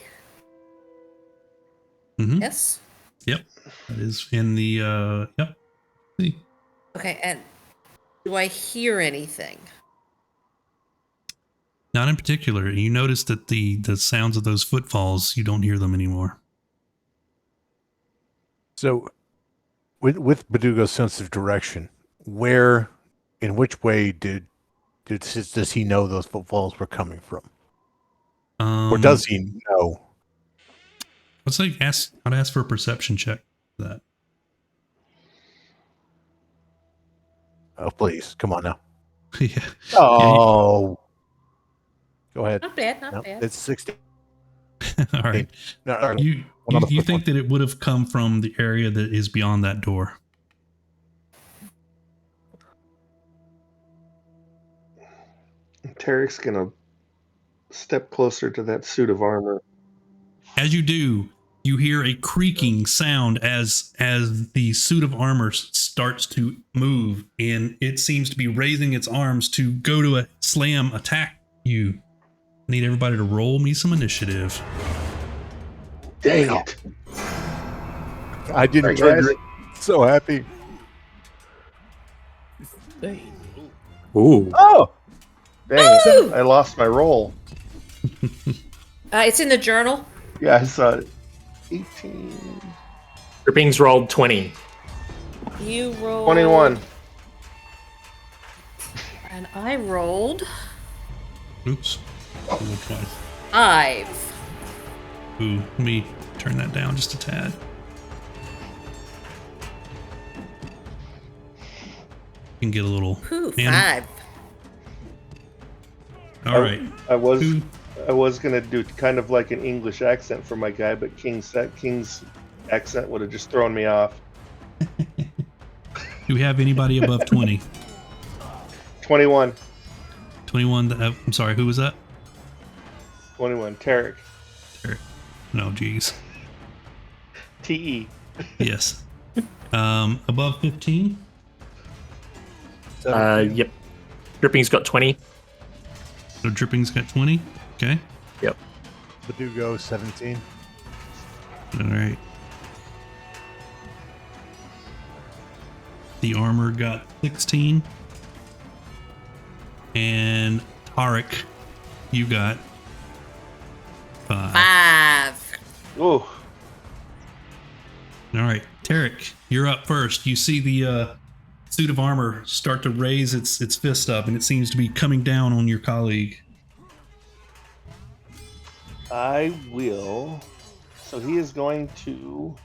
Mm-hmm. Yes. Yep. That is in the yep. See. Okay. And do I hear anything? Not in particular. You notice that the sounds of those footfalls, you don't hear them anymore. So, with Verdugo's sense of direction, in which way does he know those footfalls were coming from? Or does he know? Let's I'd ask for a perception check for that. Oh, please. Come on now. Yeah. Oh. Go ahead. Not bad. Not No, bad. it's 16. All right. No, You think that it would have come from the area that is beyond that door? Tarek's gonna step closer to that suit of armor. As you do, you hear a creaking sound as the suit of armor starts to move, and it seems to be raising its arms to go to attack you. I need everybody to roll me some initiative. Dang it. I didn't Sorry, trigger guys. it. So happy. Ooh. Oh! Dang it. I lost my roll. It's in the journal. Yeah, I saw it. 18. Rippings rolled 20. You rolled 21. and I rolled Oops. I rolled twice. 5. Ooh, let me turn that down just a tad. Can get a little. Ooh, And- 5. All right. I was Who- I was gonna do kind of like an English accent for my guy, but King's accent would have just thrown me off. Do we have anybody above 20? 21. 21. I'm sorry, who was that? 21. Tarek. No, geez. TE. Yes. Above 15? Yep. Ripping's got 20. So Dripping's got 20. Okay. Yep. Badugo 17. All right. The armor got 16. And Tarek, you got 5. 5. Ooh. All right, Tarek, you're up first. You see the suit of armor start to raise its fist up, and it seems to be coming down on your colleague. I will. So he is going to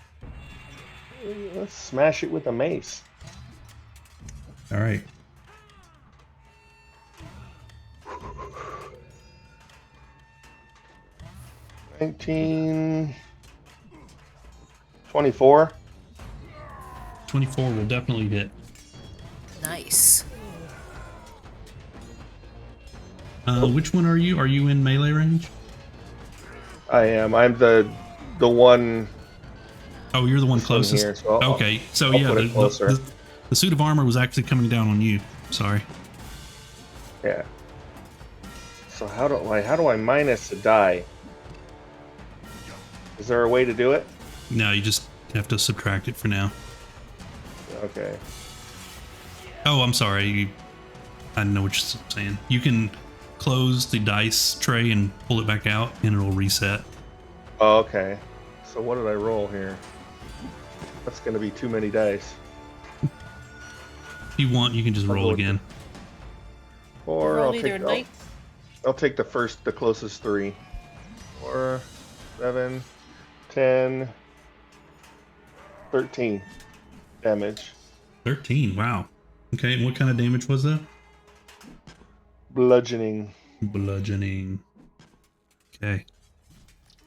smash it with a mace. All right. $19, 24. 24 will definitely hit. Nice. Which one are you? Are you in melee range? I am. I'm the one. Oh, you're the one This one closest. here, so I'll- Okay, so I'll yeah, put it closer. the suit of armor was actually coming down on you. Sorry. Yeah. So how do I minus a die? Is there a way to do it? No, you just have to subtract it for now. Okay. Oh, I'm sorry. I know what you're saying. You can close the dice tray and pull it back out, and it'll reset. Oh, okay. So what did I roll here? That's going to be too many dice. If you want, you can just I'll roll go with again. Or Roll either night. I'll take the closest 3. 4, 7, 10, 13 damage. 13. Wow. Okay, and what kind of damage was that? Bludgeoning. Bludgeoning. Okay.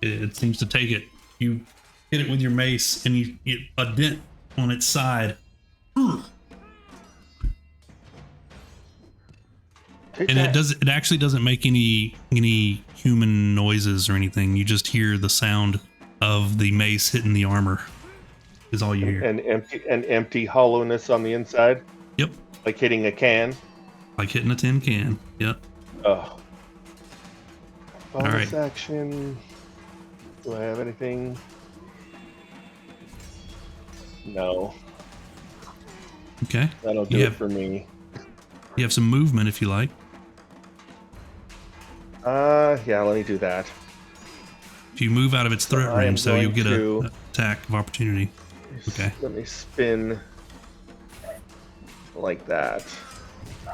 It seems to take it. You hit it with your mace, and you get a dent on its side. Take And that. it actually doesn't make any human noises or anything. You just hear the sound of the mace hitting the armor. Is all you hear. An empty hollowness on the inside, Yep. like hitting a can. Like hitting a tin can. Yep. Oh. Bonus right. action. Do I have anything? No, Okay. that'll do You it have, for me. you have some movement if you like. Yeah, let me do that. If you move out of its threat I am range, so you'll going get to- an attack of opportunity. Okay. Let me spin like that,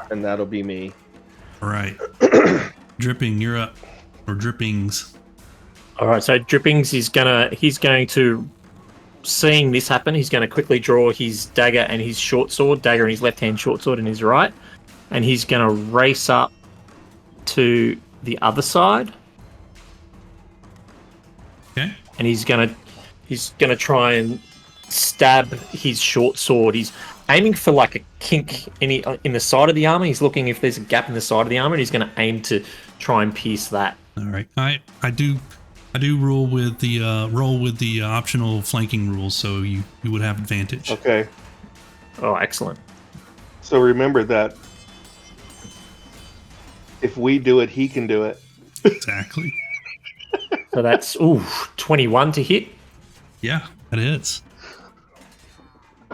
and that'll be me. All right. Dripping, you're up. Or drippings. All right, so Drippings he's going to, seeing this happen, he's going to quickly draw his dagger and his short sword, dagger in his left hand, short sword in his right, and he's going to race up to the other side, Okay. and he's going to try and stab his short sword. He's aiming for like a kink in the side of the armor. He's looking if there's a gap in the side of the armor, and he's going to aim to try and pierce that. All right. I do roll with the optional flanking rules, so you would have advantage. Okay, Oh, excellent. so remember that if we do it, he can do it. Exactly. So that's 21 to hit. Yeah, that hits.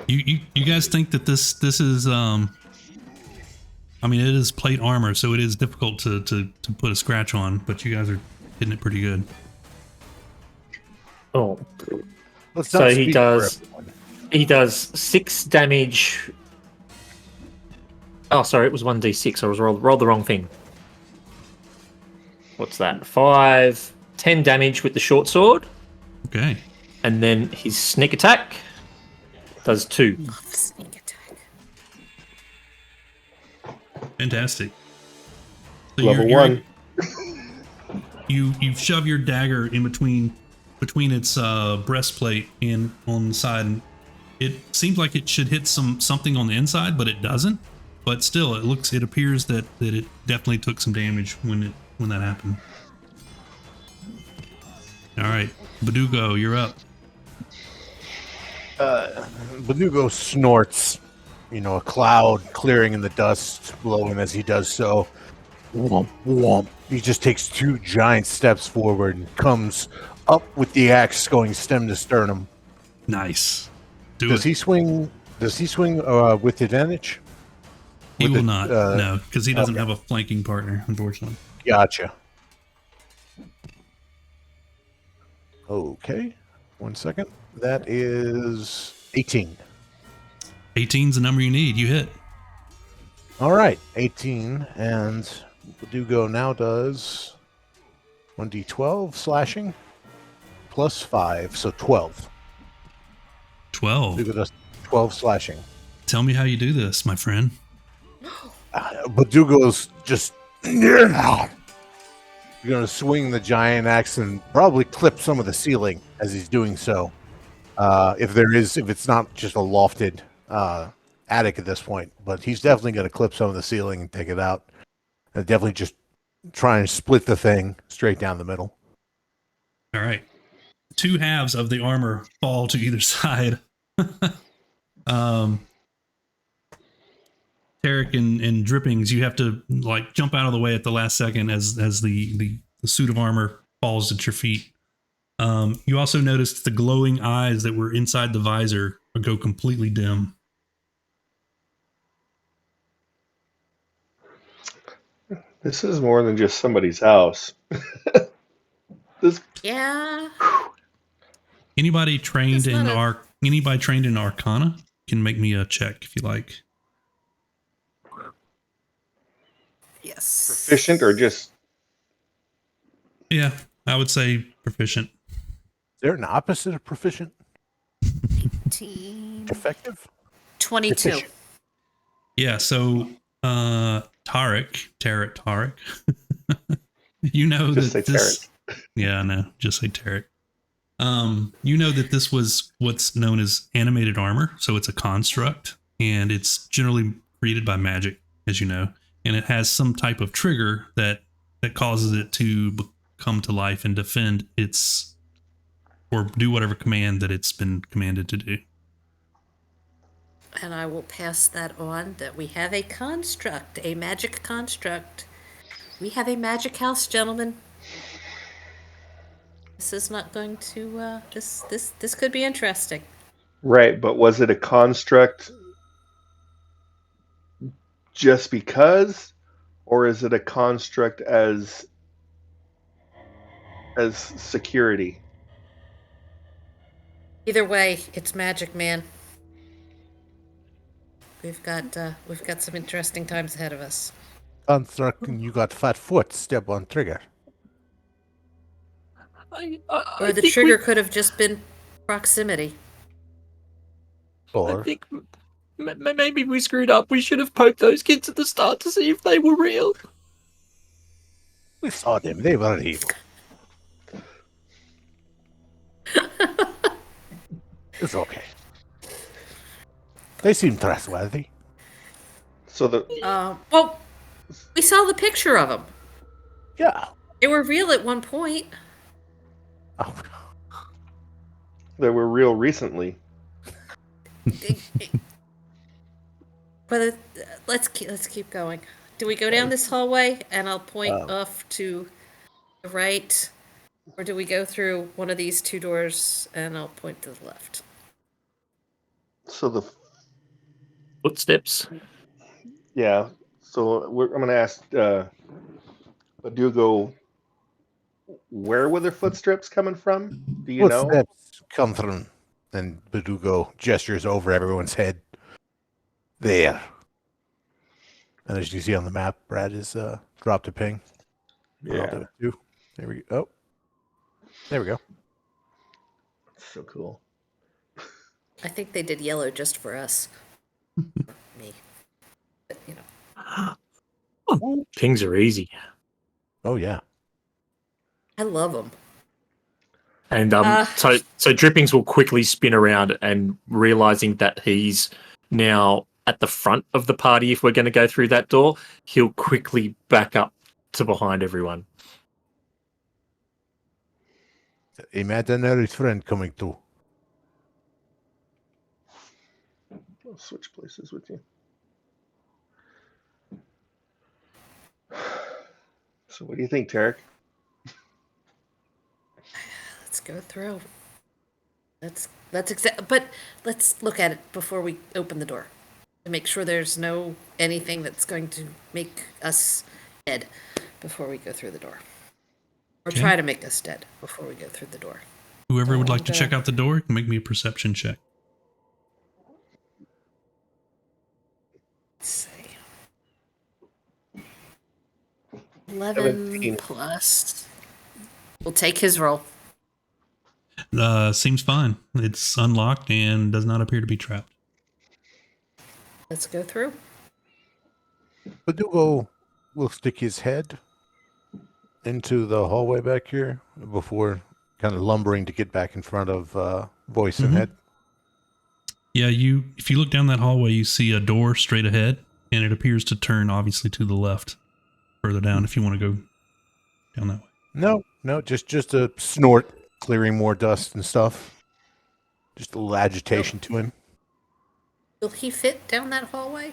You guys think that this is I mean, it is plate armor, so it is difficult to put a scratch on, but you guys are hitting it pretty good. Oh, Let's So not he speak for does- everyone. he does 6 damage. Oh, sorry, it was 1d6. I was rolled the wrong thing. What's that? 5, 10 damage with the short sword, Okay. and then his sneak attack does 2. Sneak attack. Fantastic. So Level 1. You shove your dagger in between its breastplate and on the side. And it seems like it should hit something on the inside, but it doesn't. But still, it appears that it definitely took some damage when that happened. All right, Badugo, you're up. Badugo snorts, a cloud clearing in the dust below him as he does so. Womp, womp. He just takes 2 giant steps forward and comes up with the axe going stem to sternum. Nice. Do Does it. he swing? Does he swing with advantage? He With will the, not. No, because he doesn't okay. have a flanking partner, unfortunately. Gotcha. Okay. 1 second. That is 18. 18's the number you need. You hit. All right. 18. And Badugo now does 1d12 slashing plus 5. So 12. 12. Badugo does 12 slashing. Tell me how you do this, my friend. Badugo's just you're going to swing the giant axe and probably clip some of the ceiling as he's doing so. If it's not just a lofted attic at this point, but he's definitely going to clip some of the ceiling and take it out. And definitely just try and split the thing straight down the middle. All right. 2 halves of the armor fall to either side. Tarek and Drippings, you have to like jump out of the way at the last second as the suit of armor falls at your feet. You also noticed the glowing eyes that were inside the visor go completely dim. This is more than just somebody's house. Yeah. Anybody trained That's in not anybody trained in Arcana can make me a check if you like. Yes. Proficient or just Yeah, I would say proficient. Is there an opposite of proficient? 18. Effective? 22. Efficient. Yeah, so Tarek. You know just that say this Tarek? Yeah, no, just say Tarek. You know that this was what's known as animated armor, so it's a construct, and it's generally created by magic, as you know, and it has some type of trigger that causes it to come to life and defend its or do whatever command that it's been commanded to do. And I will pass that on that we have a construct, a magic construct. We have a magic house, gentlemen. This is not going to this could be interesting. Right, but was it a construct just because, or is it a construct as security? Either way, it's magic, man. We've got some interesting times ahead of us. Construct, and you got fat foot, step on trigger. Or the trigger could have just been proximity. I Or think maybe we screwed up. We should have poked those kids at the start to see if they were real. we saw them, they were evil. It's okay. They seem trustworthy. So the Well, we saw the picture of them. Yeah. They were real at one point. Oh, they were real recently. But let's keep going. Do we go down this hallway and I'll point off to the right, or do we go through one of these 2 doors and I'll point to the left? So the Footsteps. yeah. So I'm going to ask Badugo, where were their footsteps coming from? Do you know? footsteps come from, and Badugo gestures over everyone's head. There. And as you see on the map, Brad has dropped a ping. I'll do Yeah, it too. There we go. Oh. There we go. so cool. I think they did yellow just for us. Me. But, you know. Pings are easy. Oh, yeah. I love them. And so Drippings will quickly spin around and realizing that he's now at the front of the party, if we're going to go through that door, he'll quickly back up to behind everyone. Imaginary friend coming through. I'll switch places with you. So what do you think, Tarek? Let's go through. But let's look at it before we open the door to make sure there's no anything that's going to make us dead before we go through the door, or Okay. try to make us dead before we go through the door. Whoever would So like I'm to check gonna- out the door can make me a perception check. Let's see. 11 17. plus. We'll take his roll. Seems fine. It's unlocked and does not appear to be trapped. Let's go through. Badugo will stick his head into the hallway back here before kind of lumbering to get back in front of Voice and Mhm. Head. Yeah, if you look down that hallway, you see a door straight ahead, and it appears to turn obviously to the left, further down if you want to go down that way. No, just a snort, clearing more dust and stuff. Just a little agitation to him. Will he fit down that hallway?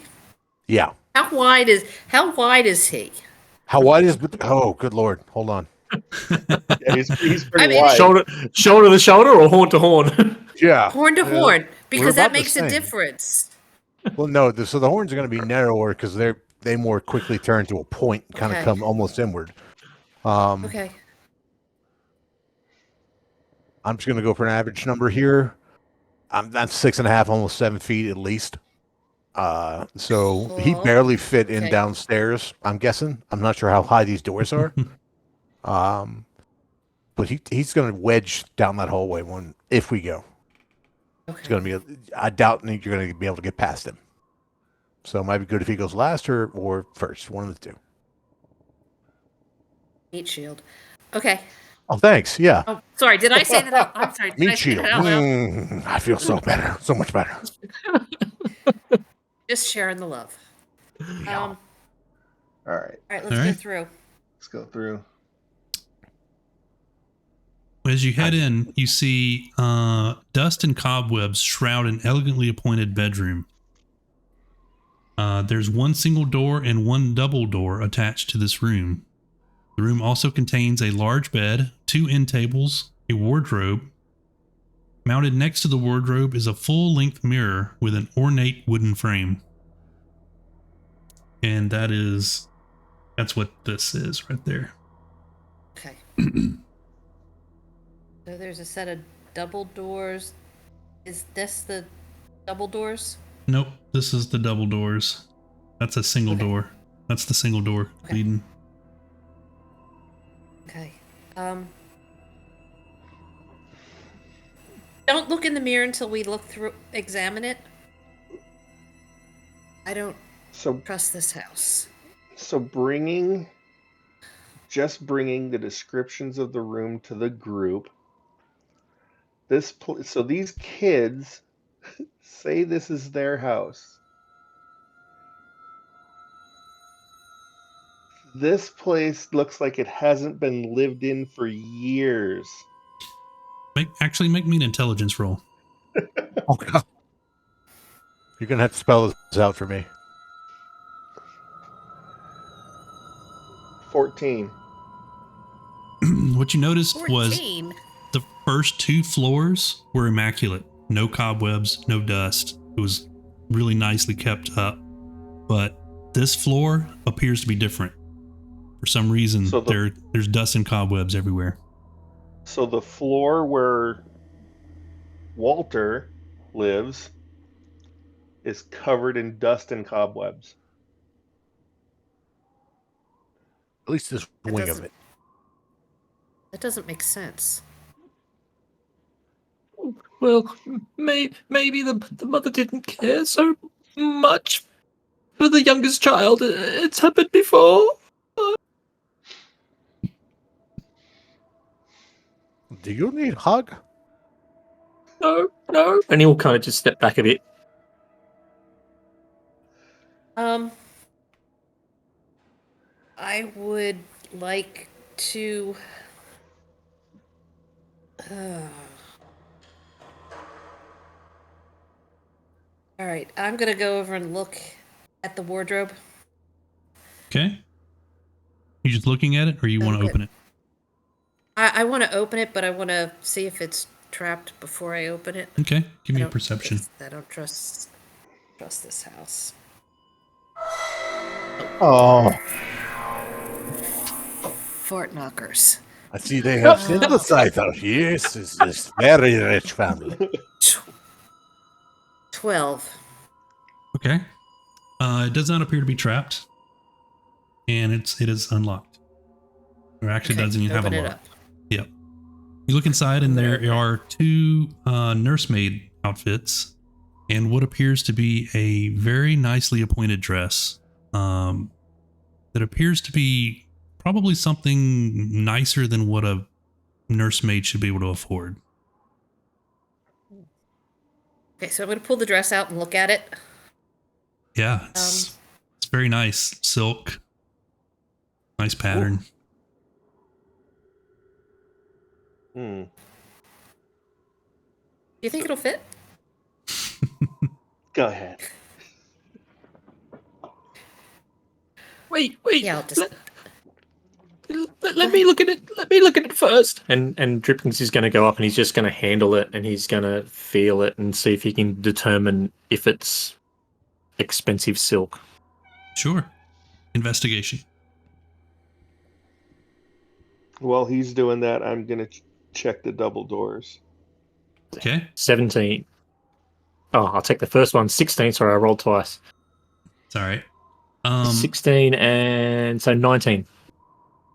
Yeah. How wide is he? How wide is? Oh, good lord! Hold on. Yeah, he's pretty I mean- wide. Shoulder to shoulder or horn to horn? Yeah. Horn to horn, because about that the makes a same. difference. Well, no. So the horns are going to be narrower because they more quickly turn to a point and kind of Okay. come almost inward. Okay. I'm just going to go for an average number here. That's 6.5, almost 7 feet at least. So he Oh, barely fit in okay. downstairs. I'm guessing. I'm not sure how high these doors are. But he's going to wedge down that hallway if we go. It's Okay. going to be. I doubt that you're going to be able to get past him. So it might be good if he goes last or first. One of the two. Meat shield. Okay. Oh, thanks. Yeah. Oh, sorry. Did I say that out? I'm sorry. Did I Meat say shield. that out loud? I feel so better. So much better. Just sharing the love. Yeah. All All right, right, let's All go right. through. let's go through. As you head in, you see dust and cobwebs shroud an elegantly appointed bedroom. There's one single door and one double door attached to this room. The room also contains a large bed, 2 end tables, a wardrobe. Mounted next to the wardrobe is a full-length mirror with an ornate wooden frame. And that's what this is right there. Okay. So there's a set of double doors. Is this the double doors? Nope, this is the double doors. That's a single Okay. door. That's the single door Okay. leading. Okay. Don't look in the mirror until we examine it. I don't So trust this house. so just bringing the descriptions of the room to the group. So these kids say this is their house. This place looks like it hasn't been lived in for years. Make me an intelligence roll. Oh God. You're gonna have to spell this out for me. 14. What you noticed was 14. the first 2 floors were immaculate. No cobwebs, no dust. It was really nicely kept up. But this floor appears to be different. For some reason, So there's dust and cobwebs everywhere. So the floor where Walter lives is covered in dust and cobwebs. At least this That wing of doesn't- it. That doesn't make sense. Well, maybe the mother didn't care so much for the youngest child. It's happened before. Do you need a hug? No. And he'll kind of just step back a bit. I would like to. All right, I'm gonna go over and look at the wardrobe. Okay? You just looking at it, or you want to Okay. open it? I want to open it, but I want to see if it's trapped before I open it. Okay, give me I a don't- perception. I don't trust this house. Oh, Fort knockers. I see they have synthesizer. Yes, it's this very rich family. 12. Okay. It does not appear to be trapped, and it is unlocked. Or actually, Okay, doesn't even have a open it lock. up. Yep. You look inside, and there are 2 nursemaid outfits, and what appears to be a very nicely appointed dress. That appears to be probably something nicer than what a nursemaid should be able to afford. Okay, so I'm going to pull the dress out and look at it. Yeah, it's very nice. Silk. Nice pattern. Hmm. Do you think it'll fit? Go ahead. Wait. Yeah, I'll just. Let me look at it. Let me look at it first. And Drippings is going to go up and he's just going to handle it and he's going to feel it and see if he can determine if it's expensive silk. Sure. Investigation. While he's doing that, I'm gonna check the double doors. Okay. 17. Oh, I'll take the first one. 16. Sorry, I rolled twice. It's all right. 16 and so 19.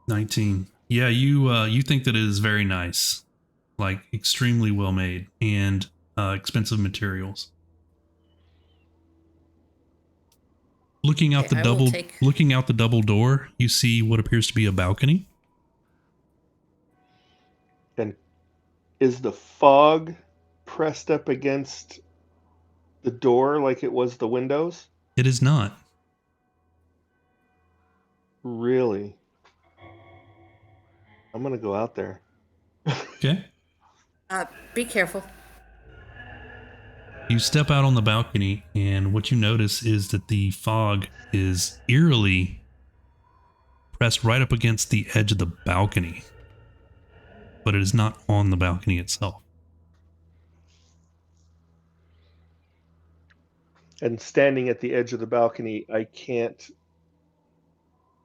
19. Yeah, you think that it is very nice, like extremely well made and expensive materials. Looking out Okay, I will take- looking out the double door, you see what appears to be a balcony. And is the fog pressed up against the door like it was the windows? It is not. Really? I'm gonna go out there. Okay. Be careful. You step out on the balcony, and what you notice is that the fog is eerily pressed right up against the edge of the balcony, but it is not on the balcony itself. And standing at the edge of the balcony, I can't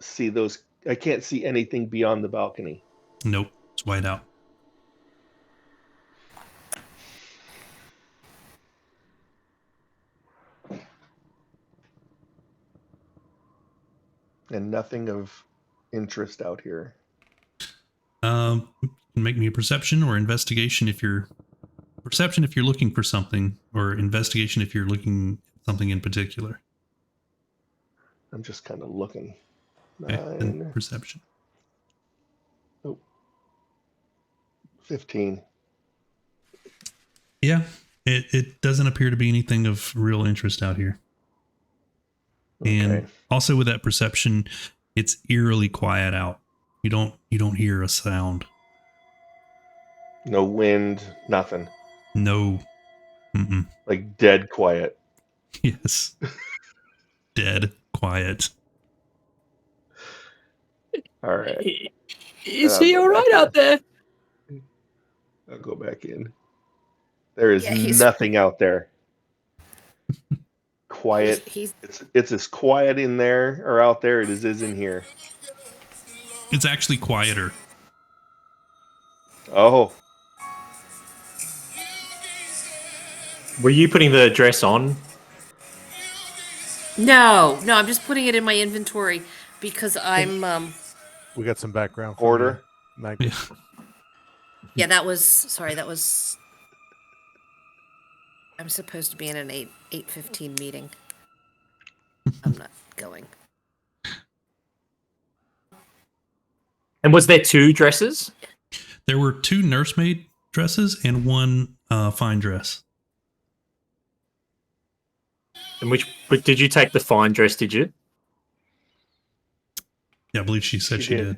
see those. I can't see anything beyond the balcony. Nope, it's white out. And nothing of interest out here. You can make me a perception or investigation if you're looking for something, or investigation if you're looking at something in particular. I'm just kind of looking. Okay, then 9, perception. 15. Yeah, it doesn't appear to be anything of real interest out here. Okay. And also with that perception, it's eerily quiet out. You don't hear a sound. No wind, nothing. No. Mm-mm. Like dead quiet. Yes. Dead quiet. All right. Is he all right out there? I'll go back in. There is Yeah, he's- nothing out there. Quiet. He's It's as quiet in there or out there as it is in here. It's actually quieter. Oh, Were you putting the dress on? no. I'm just putting it in my inventory because I'm We got some background. from order. you, Maggie. Yeah. yeah, that was I'm supposed to be in an 8:15 meeting. I'm not going. And was there 2 dresses? There were 2 nursemaid dresses and 1 fine dress. And but did you take the fine dress, did you? Yeah, I believe she said she did.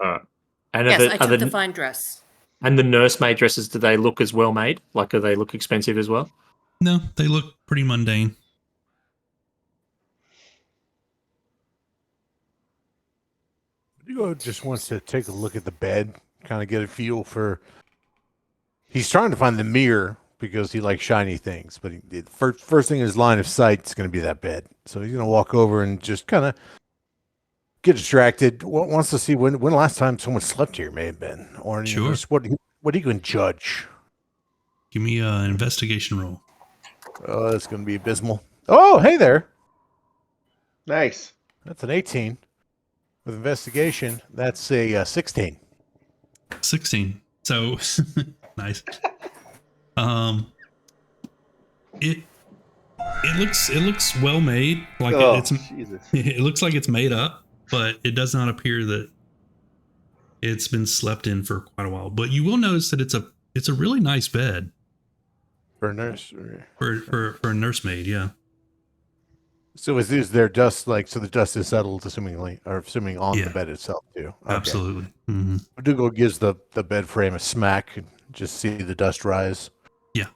And Yes, are I the, took the fine dress. and the nursemaid dresses, do they look as well made? Like, do they look expensive as well? No, they look pretty mundane. Hugo just wants to take a look at the bed, kind of get a feel for. He's trying to find the mirror because he likes shiny things, but first thing in his line of sight is going to be that bed. So he's going to walk over and just kind of get distracted. Wants to see when the last time someone slept here may have been, or you know, Sure. just what he can judge. Give me an investigation roll. Oh, that's going to be abysmal. Oh, hey there. Nice. That's an 18. With investigation, that's a 16. 16. So nice. It looks well made. Like Oh, it's Jesus. it looks like it's made up, but it does not appear that it's been slept in for quite a while. But you will notice that it's a really nice bed For a nurse. for a nursemaid. Yeah. So is there dust so the dust is settled, assuming on Yeah. the bed itself too? Okay. Absolutely. Mm-hmm. Dougal gives the bed frame a smack and just see the dust rise. Yeah.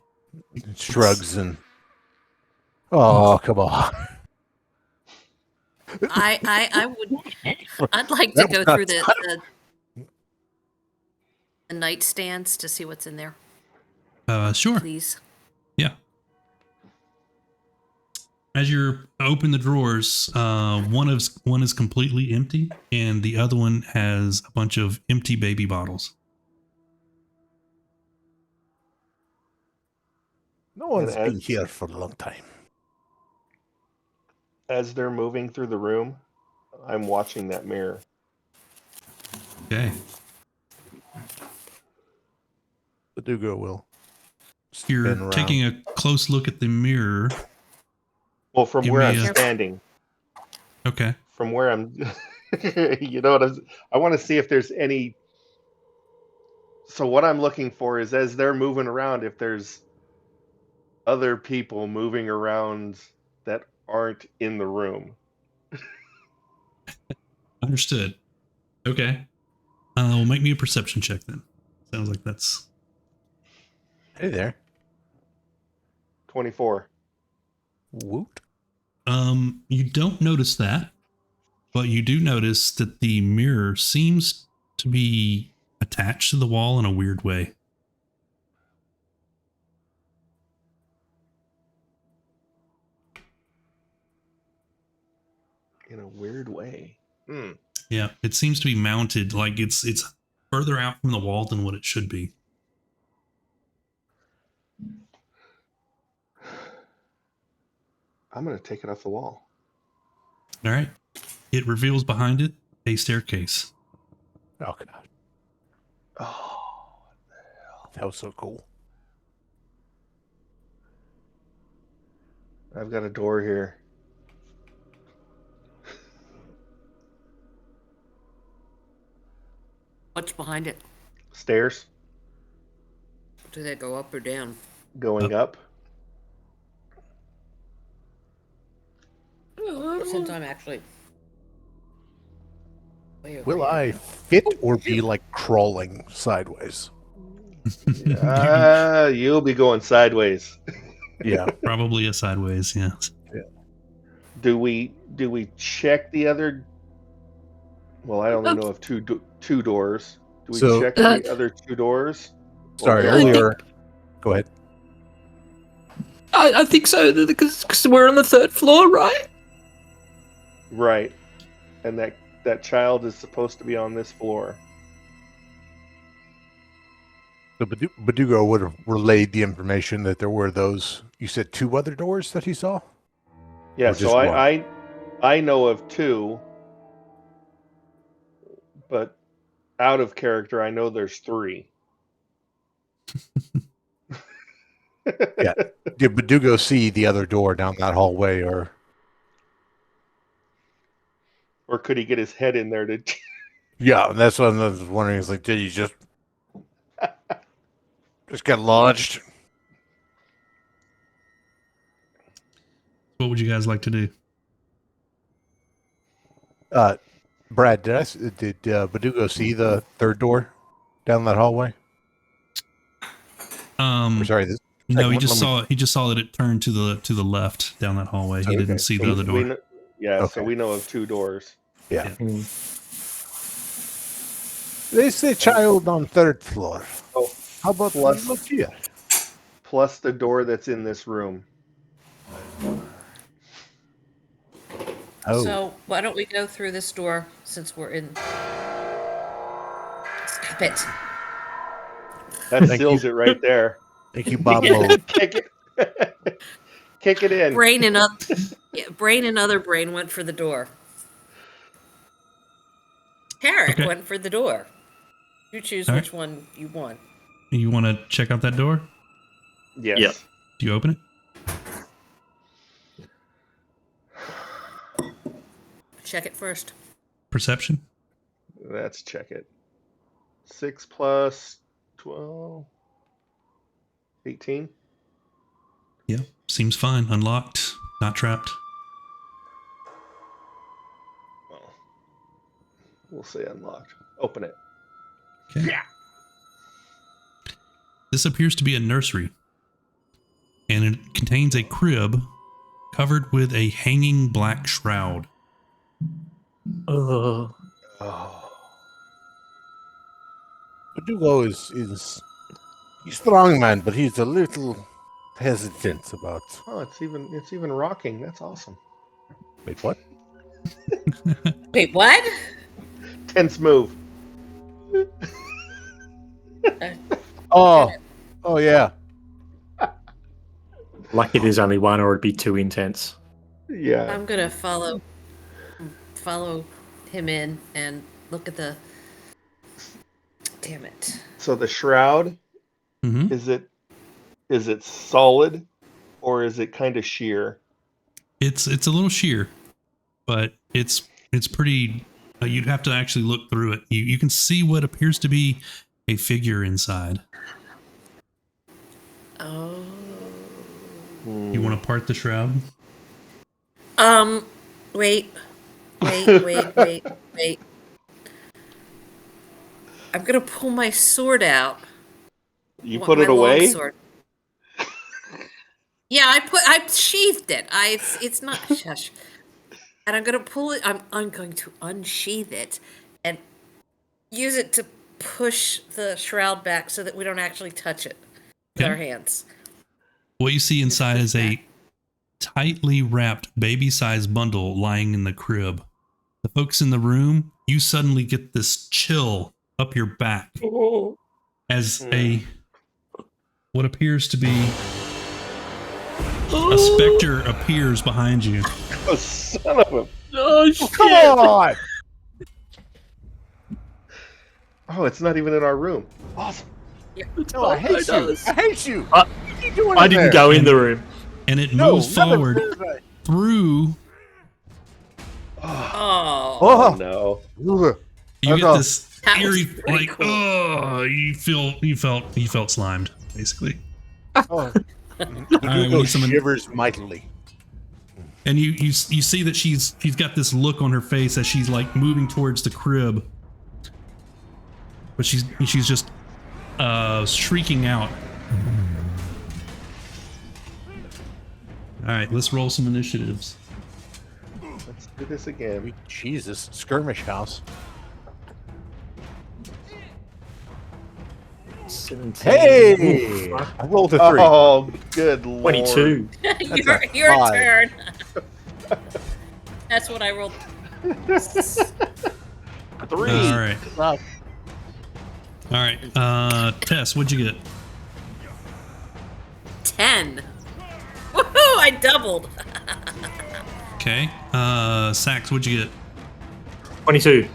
Shrugs and come on. I would. I'd like to go through the nightstands to see what's in there, Sure. please. Yeah. As you open the drawers, one is completely empty, and the other one has a bunch of empty baby bottles. No one's And been here for a long time. As they're moving through the room, I'm watching that mirror. Okay. The Dugo will. You're spin around. taking a close look at the mirror. Well, from Give where me I'm a- standing, Okay. from where I'm, you know what I want to see if there's any. So what I'm looking for is as they're moving around, if there's other people moving around that aren't in the room. Understood. Okay. Well, make me a perception check then. Sounds like that's... Hey there. 24. Woot. You don't notice that, but you do notice that the mirror seems to be attached to the wall in a weird way. In a weird way. Yeah, it seems to be mounted like it's further out from the wall than what it should be. I'm gonna take it off the wall. All right. It reveals behind it a staircase. Oh god. Oh, That was so cool. I've got a door here. What's behind it? Stairs Do they go up or down? going up. Since I'm actually. way over Will here. I fit or be like crawling sideways? You'll be going sideways. Yeah. Probably a sideways, yes. Do we check the other? Well, I only know of two doors. Do we So- check the other two doors? Sorry, Or- earlier. Go ahead. I think so, because we're on the third floor, right? Right, and that child is supposed to be on this floor. So Badugo would have relayed the information that there were those. You said two other doors that he saw. Yeah, Or just so I know of two, but out of character, I know there's three. Yeah. Did Badugo see the other door down that hallway, or Or could he get his head in there to? yeah? That's what I was wondering. Is like, did he just get launched? What would you guys like to do? Brad, did Badugo see the third door down that hallway? Or sorry, this. No, Let me- he just saw that it turned to the left down that hallway. He Okay. didn't see the We- other we door. kn- yeah, so Okay. we know of two doors. Yeah. There's a child on 3rd floor. Oh, How about plus- look here? plus the door that's in this room. Oh, So why don't we go through this door since we're in? Stop it! That Thank seals it right there. thank you, Bob Mode. Kick it. Kick it in. Brain and brain and other brain went for the door. Carrick Okay. went for the door. You choose All right. which one you want. You want to check out that door? Yes. Yep. Do you open it? Check it first. Perception? Let's check it. 6 plus 12. 18. Yeah. Seems fine. Unlocked. Not trapped. Well, we'll say unlocked. Open it. Okay. Yeah. This appears to be a nursery. And it contains a crib covered with a hanging black shroud. Oh. Oh. Verdugo is he's a strong man, but he's a little hesitant about. Oh, it's even rocking. That's awesome. Wait, what? Wait, what? Tense move. Oh, yeah. Lucky there's only one, or it'd be too intense. Yeah. I'm gonna follow him in and look at the. Damn it! So the shroud, Mm-hmm. is it solid or is it kind of sheer? It's a little sheer, but it's pretty. You'd have to actually look through it. You can see what appears to be a figure inside. Oh. You want to part the shroud? Wait. I'm gonna pull my sword out. You Wa- put my it away? longsword. Yeah, I sheathed it. It's not shush. And I'm gonna pull it. I'm going to unsheath it and use it to push the shroud back so that we don't actually touch it with Okay. our hands. What you see inside push is a tightly wrapped baby-sized bundle lying in the crib. The folks in the room, you suddenly get this chill up your back as what appears to be a specter appears behind you. Oh, son of a... Oh, shit. Come on! Oh, it's not even in our room. Awesome. No, I hate you. I hate you. I- What are you doing I in didn't there? go in the room. And it No, moves none of forward it. through. Oh, Oh, Oh, no. ugh. You Okay. get this That was eerie, pretty like, cool. oh, you felt slimed, basically. Oh. we Verdugo need someone- shivers mightily. And you see that she's got this look on her face as she's like moving towards the crib, but she's just shrieking out. All right, let's roll some initiatives. Let's do this again. Jesus, skirmish house. 17. Hey! I rolled a 3. Oh, good lord. 22. your a 5. turn. That's what I rolled. 3. All right, Wow. all right. Tess, what'd you get? 10. Woohoo! I doubled. Okay. Sax, what'd you get? 22.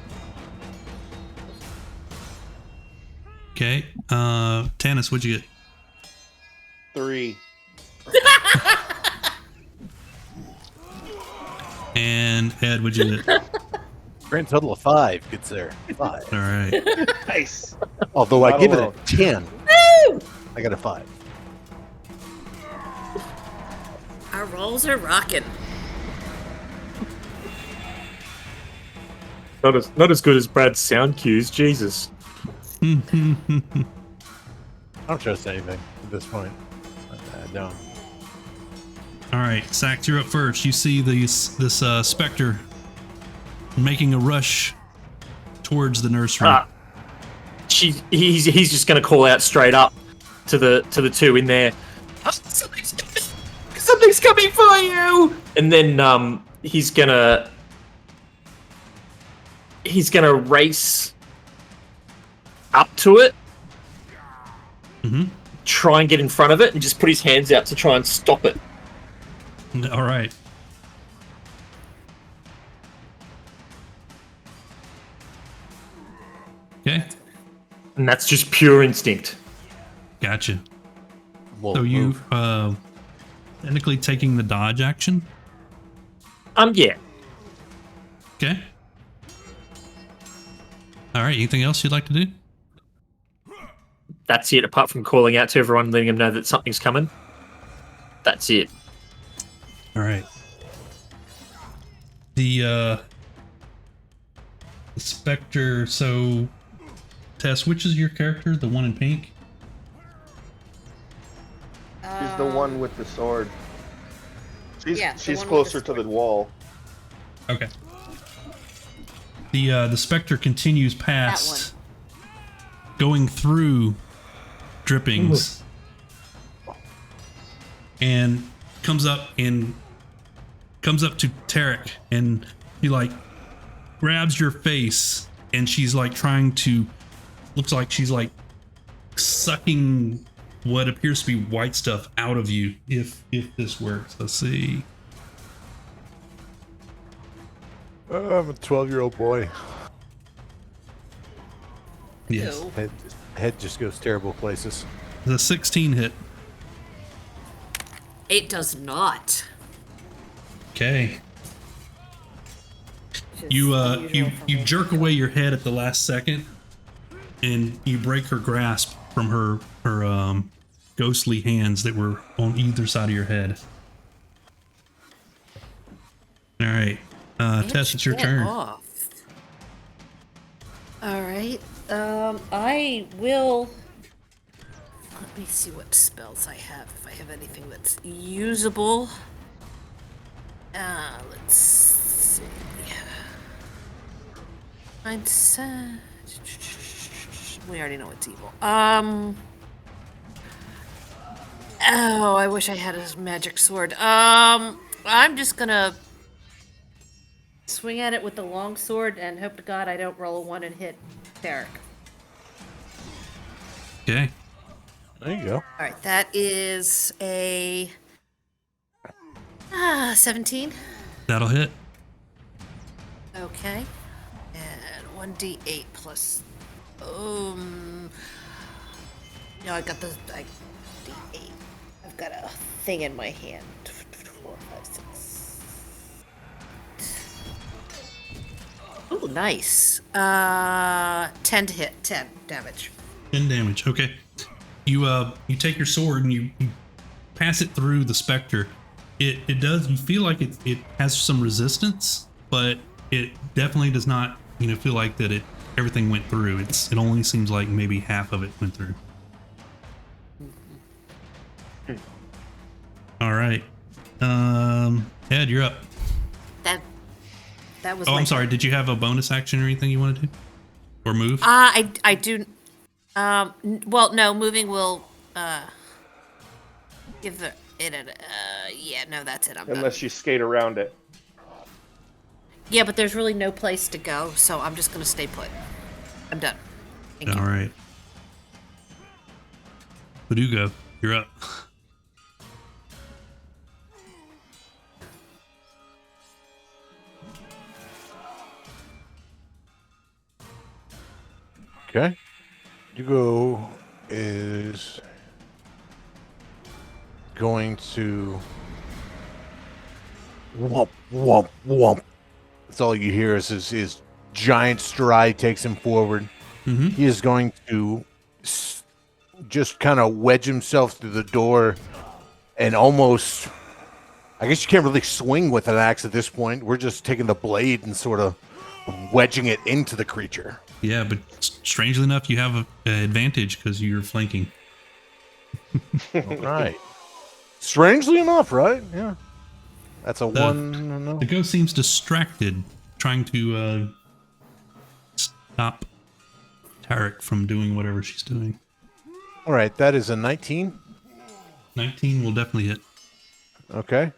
Okay. Tanis, what'd you get? 3. And Ed, what'd you get? Grand total of 5. Good sir. 5. All right. Nice. Although I Not give it alone. a 10. I got a 5. Our rolls are rocking. Not as good as Brad's sound cues. Jesus. I don't trust anything at this point. I don't. All right, Sax, you're up first. You see this specter making a rush towards the nursery. he's just going to call out straight up to the two in there. "Oh, something's coming for you!" And then he's gonna race up to it, try and get in front of it, and just put his hands out to try and stop it. All right. Okay. And that's just pure instinct. Gotcha. Well, So you technically taking the dodge action. Yeah. Okay. All right. Anything else you'd like to do? That's it. Apart from calling out to everyone, letting them know that something's coming. That's it. All right. The Spectre. So, Tess, which is your character? The one in pink? She's the one with the sword. She's yeah, the she's one with closer the to the sword. wall. Okay. The Spectre continues past, going through drippings, and comes up to Tarek, and he like grabs your face, and she's like trying to, looks like she's like sucking what appears to be white stuff out of you. If this works, let's see. I'm a 12-year-old boy. Yes, Ew. Head just goes terrible places. the 16 hit. It does not. Okay. Which is You unusual for you me. jerk away your head at the last second, and you break her grasp from her ghostly hands that were on either side of your head. All right, Tess, it's your Get turn. off. All right. I will. Let me see what spells I have. If I have anything that's usable. Let's see. Mindset. We already know it's evil. Oh, I wish I had a magic sword. I'm just gonna swing at it with the long sword and hope to God I don't roll a 1 and hit Derek. Okay, There you go. All right, that is a 17. that'll hit. Okay, and 1d8 plus. No, I got the d8. I've got a thing in my hand. 4, 5, 6. Oh, nice. 10 to hit. 10 damage. 10 damage. Okay. You take your sword and you pass it through the Spectre. It does. You feel like it has some resistance, but it definitely does not. Feel like that everything went through. It only seems like maybe half of it went through. All right. Ed, you're up. That was. Oh, my I'm sorry. turn. Did you have a bonus action or anything you want to do, or move? I do. Well, no, moving will give it a. Yeah, no, that's it. I'm done. Unless you skate around it. Yeah, but there's really no place to go, so I'm just gonna stay put. I'm done. Thank you. All right. Badugo, you're up. Okay. Hugo is going to whomp, whomp, whomp. That's all you hear is his giant stride takes him forward. Mm-hmm. He is going to just kind of wedge himself through the door and almost, I guess you can't really swing with an axe at this point. We're just taking the blade and sort of wedging it into the creature. Yeah, but strangely enough, you have an advantage because you're flanking. All right. Strangely enough, right? Yeah. That's a one. No. The ghost seems distracted, trying to stop Tarek from doing whatever she's doing. All right, that is a 19. 19 will definitely hit. Okay.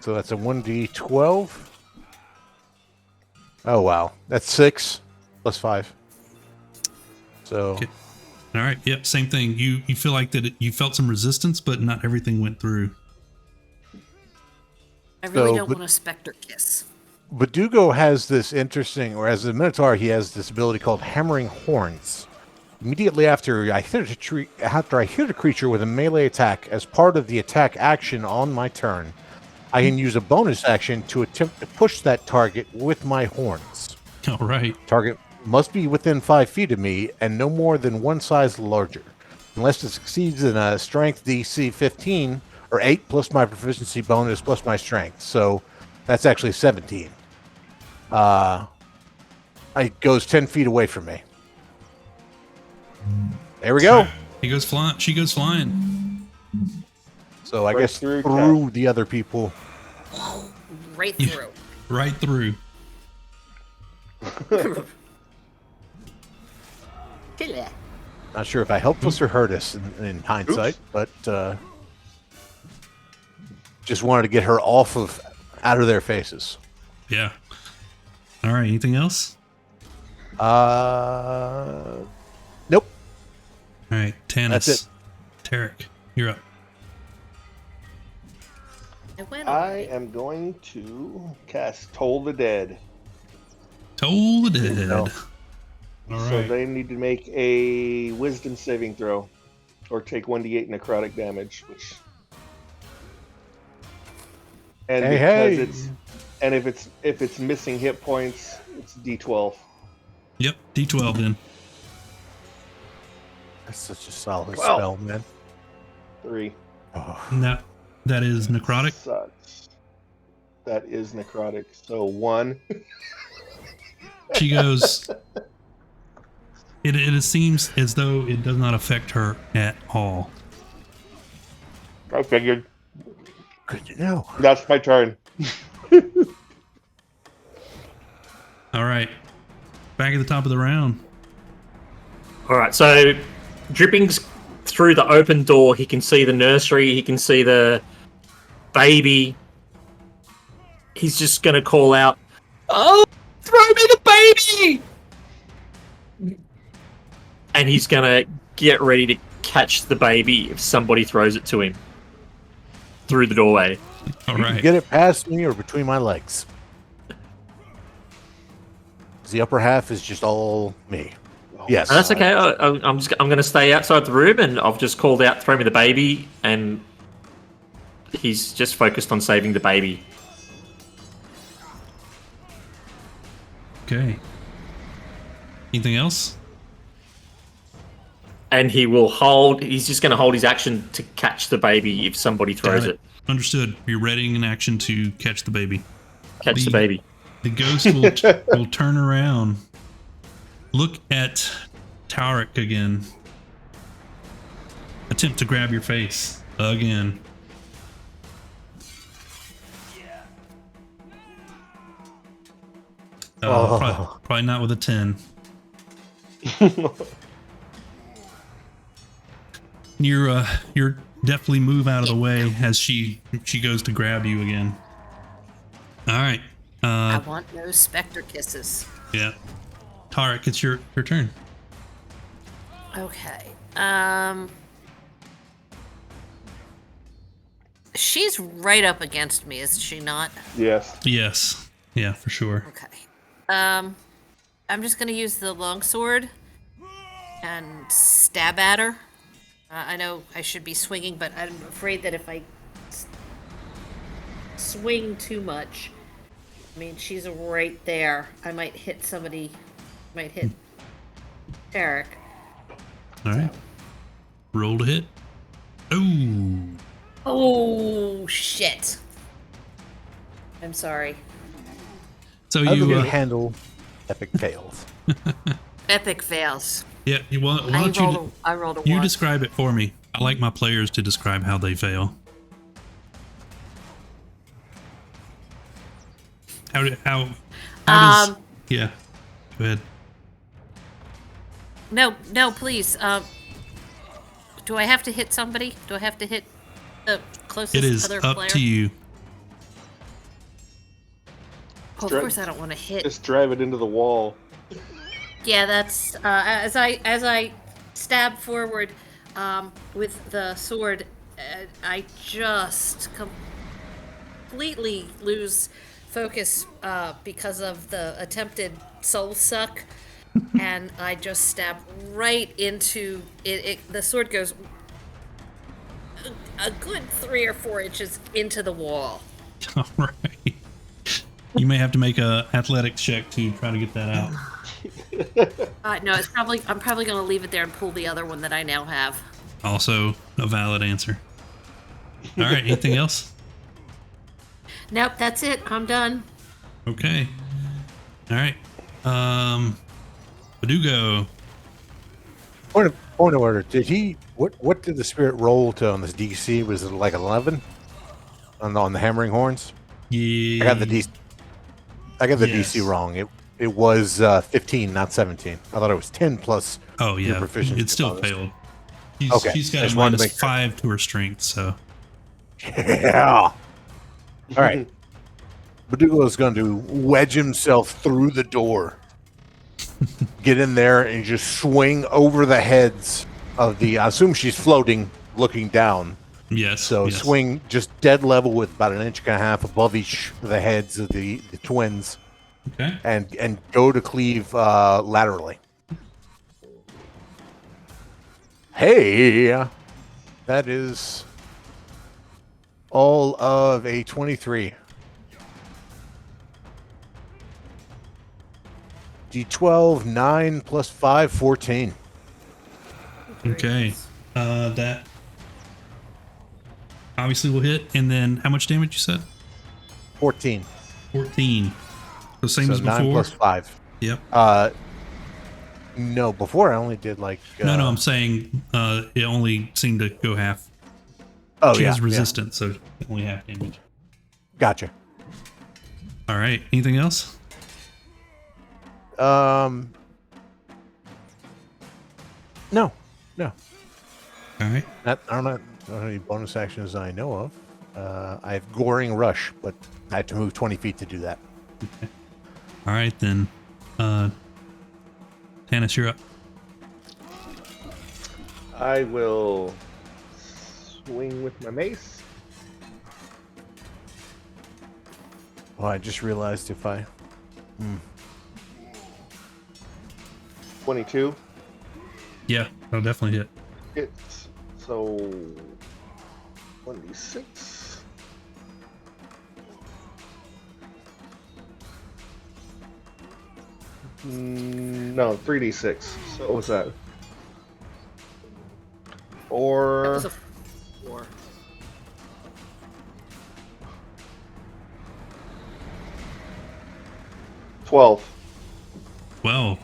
So that's a 1d12. Oh, wow. That's 6 plus 5. So, Okay. All right. Yep. Same thing. You feel like that you felt some resistance, but not everything went through. I really So, don't but- want a specter kiss. Badugo has this interesting, or as a Minotaur, he has this ability called Hammering Horns. Immediately after I hit a creature with a melee attack as part of the attack action on my turn, I can use a bonus action to attempt to push that target with my horns. All right. Target must be within 5 feet of me and no more than one size larger. Unless it succeeds in a strength DC 15 or 8 plus my proficiency bonus plus my strength. So that's actually 17. It goes 10 feet away from me. There we go. He goes flying. She goes flying. So I Right guess through through the other people. Right Yeah. through. Right through. Not sure if I helped us or hurt us in hindsight, but just wanted to get her out of their faces. Yeah. All right. Anything else? Nope. All right. Tanis. That's it. Tarek, you're up. I went I already. am going to cast Toll the Dead. Toll the dead. No. All So right. they need to make a Wisdom saving throw, or take 1d8 necrotic damage. Which, and Hey, because hey. if it's missing hit points, it's d12. Yep. D12 then. That's such a solid Well. spell, man. 3 Oh. And that is necrotic. sucks. That is necrotic. So 1. She goes. It seems as though it does not affect her at all. I figured. Good to know. That's my turn. All right. Back at the top of the round. All right, so Dripping's through the open door. He can see the nursery. He can see the baby. He's just going to call out, "Oh, throw me the baby!" And he's going to get ready to catch the baby if somebody throws it to him through the doorway. All You can right. get it past me or between my legs. The upper half is just all me. Yes. That's okay. I'm going to stay outside the room, and I've just called out, "Throw me the baby," and he's just focused on saving the baby. Okay. Anything else? And he will hold. He's just going to hold his action to catch the baby if somebody throws Got it. Understood. You're readying an action to catch the baby. Catch the baby. The ghost will turn around. Look at Tarek again. Attempt to grab your face again. Probably not with a 10. You're definitely move out of the way as she goes to grab you again. All right. I want no specter kisses. Yeah. Tarek, it's your turn. Okay. She's right up against me, is she not? Yes. Yes. Yeah, for sure. Okay. I'm just gonna use the longsword and stab at her. I know I should be swinging, but I'm afraid that if I swing too much, I mean, she's right there. I might hit somebody. Might hit Eric. All right. Roll to hit. Ooh. Oh shit! I'm sorry. So How do you we handle epic fails? Epic fails. yeah, you want why don't you I rolled a you 1. describe it for me. I like my players to describe how they fail. How does yeah, go ahead. no, please. Do I have to hit somebody? Do I have to hit the closest It is other up player? to you. Well, of course, I don't want to hit. Just drive it into the wall. Yeah, that's as I stab forward with the sword, I just completely lose focus because of the attempted soul suck, and I just stab right into it. The sword goes a good 3 or 4 inches into the wall. All right. You may have to make a athletics check to try to get that out. No, I'm probably going to leave it there and pull the other one that I now have. Also a valid answer. All right. Anything else? Nope, that's it. I'm done. Okay. All right. Badugo. Point of order. Did he? What did the spirit roll to on this DC? Was it like 11 on the hammering horns? Yeah. I got the DC. I got the Yes. DC wrong. It was 15, not 17. I thought it was 10 plus. Oh your yeah. proficiency It still bonus. failed. Okay, She's I got a just wanted to minus make sure. 5 to her strength, so Yeah. All right. Badugo is going to wedge himself through the door, get in there, and just swing over the heads of the. I assume she's floating, looking down. yes. So yes. swing just dead level with about 1.5 inches above each of the heads of the twins, Okay. and go to cleave laterally. Hey, that is all of a 23. D12, 9 plus 5, 14. Okay. That obviously will hit. And then how much damage you said? 14. 14. So same So as 9 before? plus 5. Yep. No, before I only did like. No, I'm saying it only seemed to go half. Oh, She yeah. has resistance, so only half damage. Gotcha. All right. Anything else? No. All right. I don't know any bonus actions I know of. I have Goring Rush, but I had to move 20 feet to do that. All right, then. Tannis, you're up. I will swing with my mace. Oh, I just realized if I. 22 Yeah, that'll definitely hit. hits. So 1d6. No, 3d6. So what was that? That Or was a 4. 12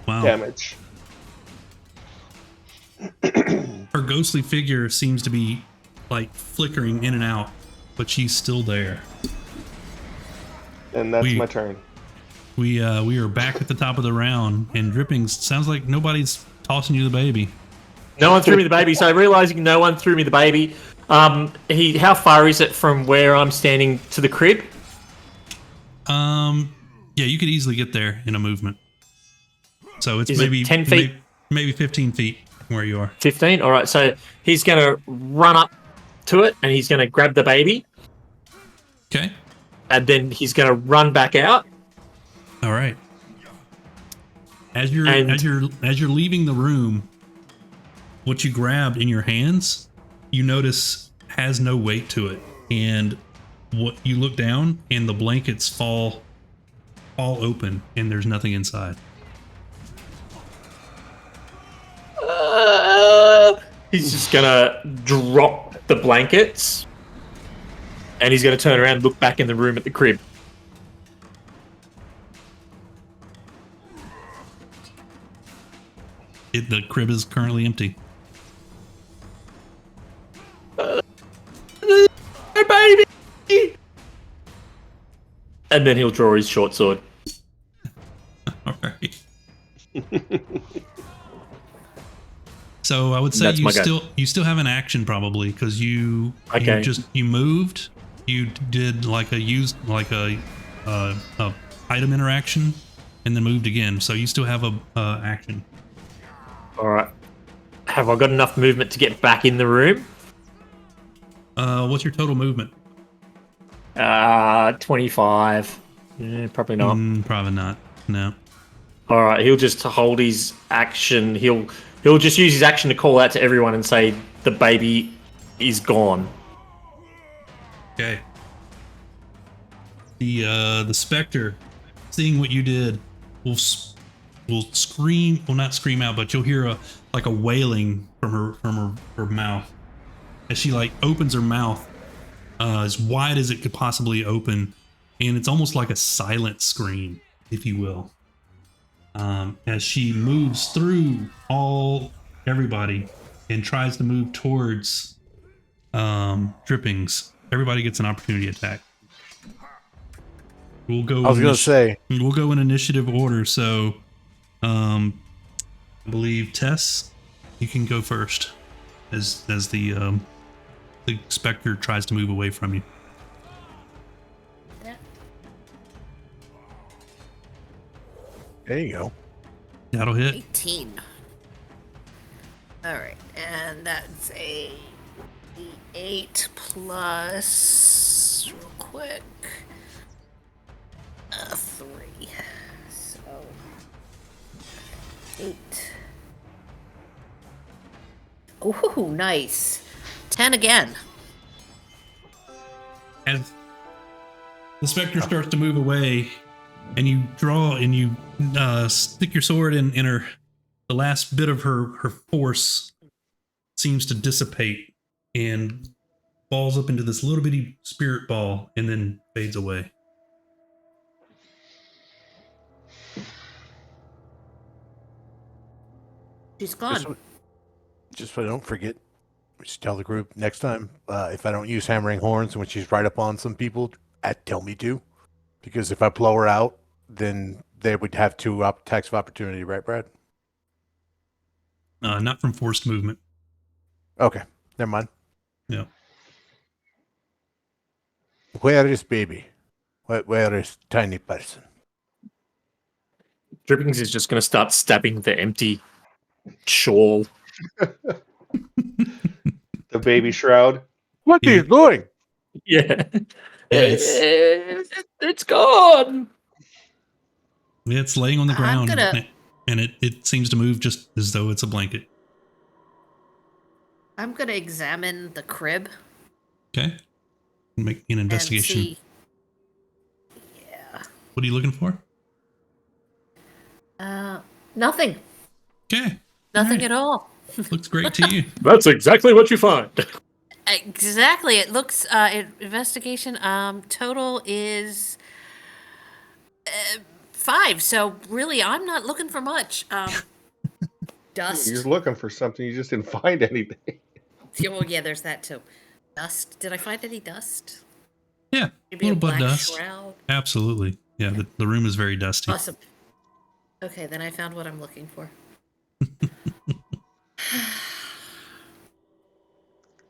Wow. damage. Her ghostly figure seems to be like flickering in and out, but she's still there. And that's We- my turn. We are back at the top of the round, and Drippings sounds like nobody's tossing you the baby. No one threw me the baby, so realizing no one threw me the baby, how far is it from where I'm standing to the crib? Yeah, you could easily get there in a movement. So it's Is it maybe 10 feet? maybe 15 feet from where you are. 15? All right, so he's going to run up to it, and he's going to grab the baby, Okay. and then he's going to run back out. All right. As you're And- as you're leaving the room, what you grabbed in your hands, you notice has no weight to it, and what you look down and the blankets fall open, and there's nothing inside. He's just going to drop the blankets, and he's going to turn around and look back in the room at the crib. The crib is currently empty. Hey, baby! And then he'll draw his short sword. All right. So I would say That's my go. you still have an action probably because you Okay. you moved, you did like a item interaction, and then moved again. So you still have a action. All right. Have I got enough movement to get back in the room? What's your total movement? 25. Probably not. Probably not. No. All right. He'll just hold his action. He'll just use his action to call out to everyone and say the baby is gone. Okay. The specter, seeing what you did, will scream. Well, not scream out, but you'll hear a wailing from her mouth as she opens her mouth as wide as it could possibly open, and it's almost like a silent scream, if you will, as she moves through everybody and tries to move towards Drippings. Everybody gets an opportunity attack. We'll go. I was gonna say we'll go in initiative order. So, I believe Tess, you can go first, as the specter tries to move away from you. there you go. That'll hit. 18. All right, and that's a 8 plus real quick 3. So 8. Ooh, nice. 10 again. As the specter starts to move away, and you draw and you stick your sword in her, the last bit of her force seems to dissipate and falls up into this little bitty spirit ball and then fades away. She's gone. Just so I don't forget, we should tell the group next time, if I don't use hammering horns when she's right up on some people, tell me to. Because if I blow her out, then they would have 2 attacks of opportunity, right, Brad? Not from forced movement. Okay, never mind. Yeah. Where is baby? Where is tiny person? Drippings is just going to start stabbing the empty shawl. The baby shroud. What are you doing? Yeah. It's- It's gone. It's laying on the I'm ground, gonna- and it seems to move just as though it's a blanket. I'm gonna examine the crib. Okay. Make an investigation. And see. Yeah. What are you looking for? Nothing. Okay. Nothing Alright. at all. Looks great to you. That's exactly what you find. Exactly. It looks. Investigation. Total is 5. So really, I'm not looking for much. Dust. You're looking for something. You just didn't find anything. Yeah, well, yeah, there's that too. Dust. Did I find any dust? Yeah. Maybe Little a blood black dust. shroud. Absolutely. Yeah, the room is very dusty. Awesome. Okay, then I found what I'm looking for.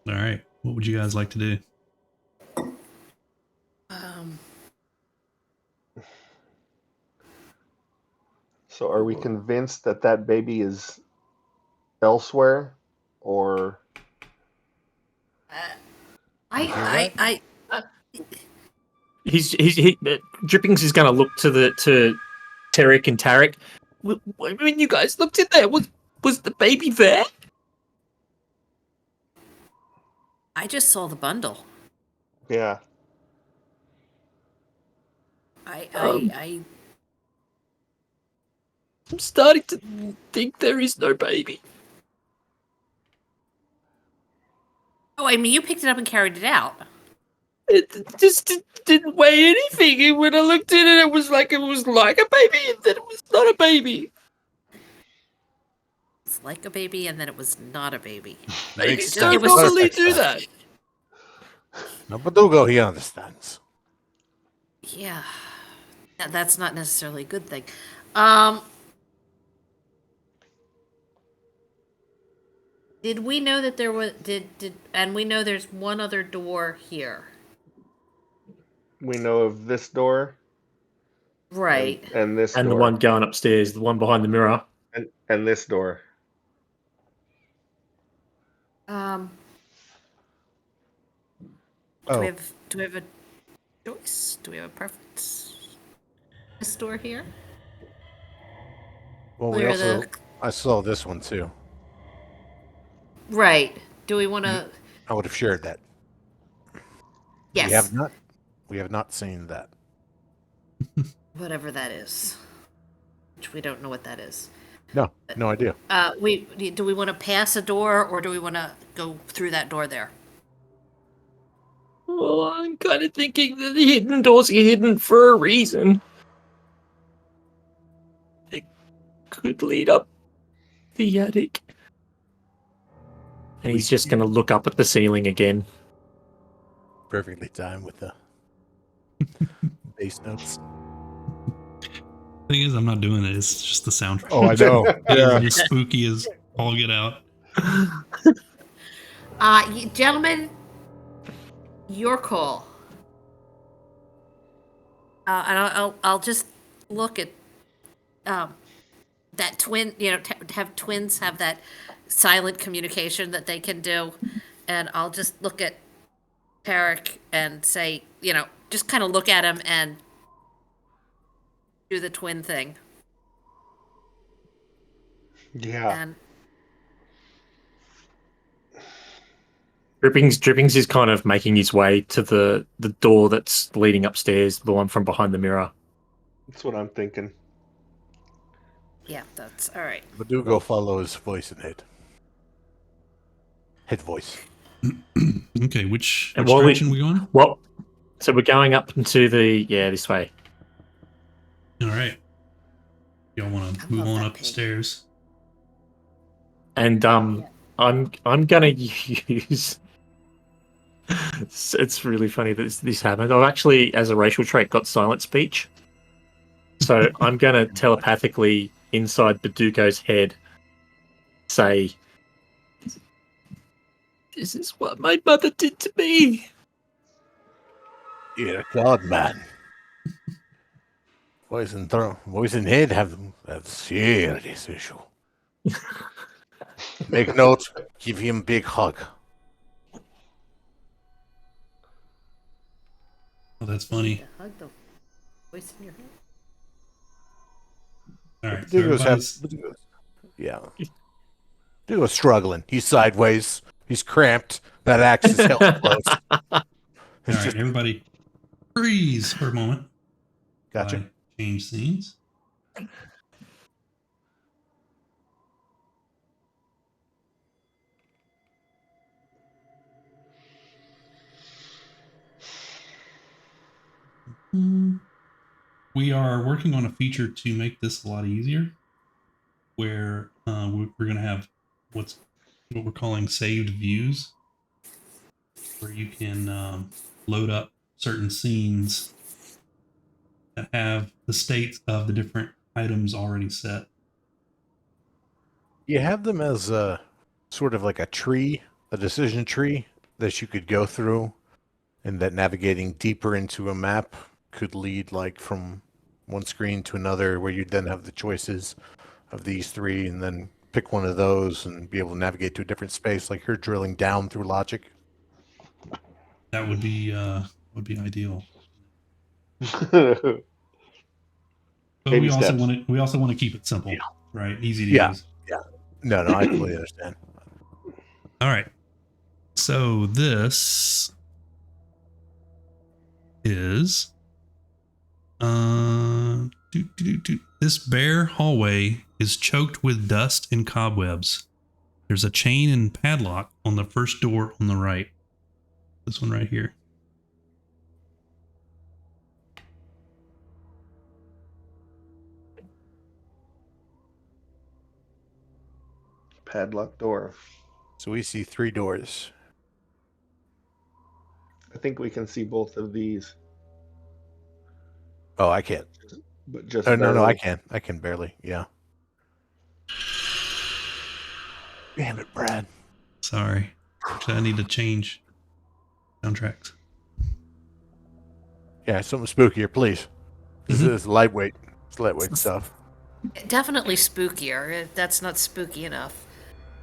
All right. What would you guys like to do? So are we convinced that that baby is elsewhere, or Drippings is going to look to Tarek and Tarek. When you guys looked in there, was the baby there? I just saw the bundle. yeah? I'm starting to think there is no baby. Oh, I mean, you picked it up and carried it out. It just didn't weigh anything. And when I looked at it, it was like a baby, and then it was not a baby. It's like a baby, and then it was not a baby. Makes It Don't was normally perfect do sense. that. No, Badugo, he understands. Yeah, that's not necessarily a good thing. Did we know that there was and we know there's one other door here. We know of this door Right. and this And door the one going upstairs, the one behind the mirror. and this door. Do Oh, we have a choice? Do we have a preference? This door here? well, we Clear also the I saw this one too. right. Do we want to? I would have shared that. Yes. We have not seen that. Whatever that is, which we don't know what that is. No idea. Do we want to pass a door or do we want to go through that door there? Well, I'm kind of thinking that the hidden doors are hidden for a reason. It could lead up the attic. And he's just going to look up at the ceiling again. Perfectly timed with the bass notes. Thing is, I'm not doing it. It's just the soundtrack. Oh, I know. Yeah. You're spooky as all get out. Gentlemen, your call. And I'll just look at that twin. Have twins have that silent communication that they can do, and I'll just look at Tarek and say, just kind of look at him and do the twin thing. Yeah. And Drippings is kind of making his way to the door that's leading upstairs, the one from behind the mirror. That's what I'm thinking. yeah, that's all right. Verdugo follows voice and head. Head voice. Okay, which And while we- direction we going? Well, so we're going up into this way. All right. Y'all want I to move love on that up the pig. stairs? And I'm gonna use. It's really funny that this happened. I've actually, as a racial trait, got silent speech. So I'm gonna telepathically inside Baduko's head say, This is what my mother did to me. You're a god man. Voice and head have serious issue. Make note, give him big hug. Oh, that's funny. Hug the voice in your head. All right. So everybody's- Yeah. Verdugo's struggling. He's sideways. He's cramped. That axe is held close. all right, everybody freeze for a moment. Gotcha. I change scenes. We are working on a feature to make this a lot easier, where we're going to have what we're calling saved views, where you can load up certain scenes that have the state of the different items already set. You have them as a sort of like a tree, a decision tree that you could go through, and that navigating deeper into a map could lead like from one screen to another, where you'd then have the choices of these three and then pick one of those and be able to navigate to a different space, like you're drilling down through logic. That would be ideal. But Baby we steps. also want to keep it simple, right? Easy to Yeah. use. No, I totally understand. All right. So this is this bare hallway is choked with dust and cobwebs. There's a chain and padlock on the first door on the right. This one right here. Padlock door. So we see 3 doors. I think we can see both of these, Oh, I can't. but just Oh, no, I barely. can. I can barely. Yeah. Damn it, Brad. Sorry. Actually, I need to change soundtracks. Yeah, something spookier, please. This Mhm. is lightweight. It's lightweight stuff. Definitely spookier. That's not spooky enough.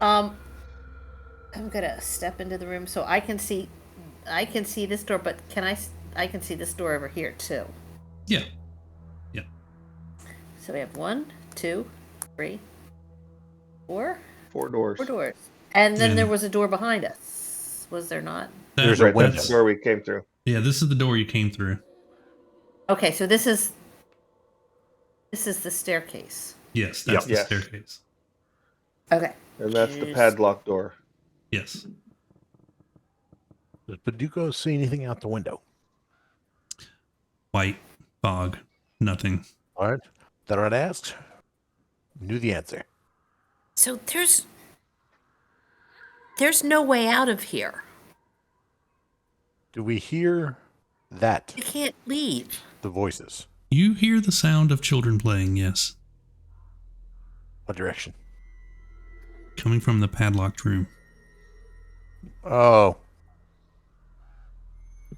I'm gonna step into the room so I can see. I can see this door, but I can see this door over here too. Yeah. Yeah. So we have 1, 2, 3, 4. 4 doors. 4 doors. And then And- there was a door behind us. Was there not? There's a Right, window. that's where we came through. Yeah, this is the door you came through. Okay, so this is the staircase. Yes, that's the Yes. staircase. Okay. And that's the Jeez. padlock door. Yes. Does Paduco see anything out the window? White fog. Nothing. All right. That what I asked? Knew the answer. So there's no way out of here. Do we hear that? I can't leave. The voices. You hear the sound of children playing, yes. What direction? Coming from the padlocked room. Oh.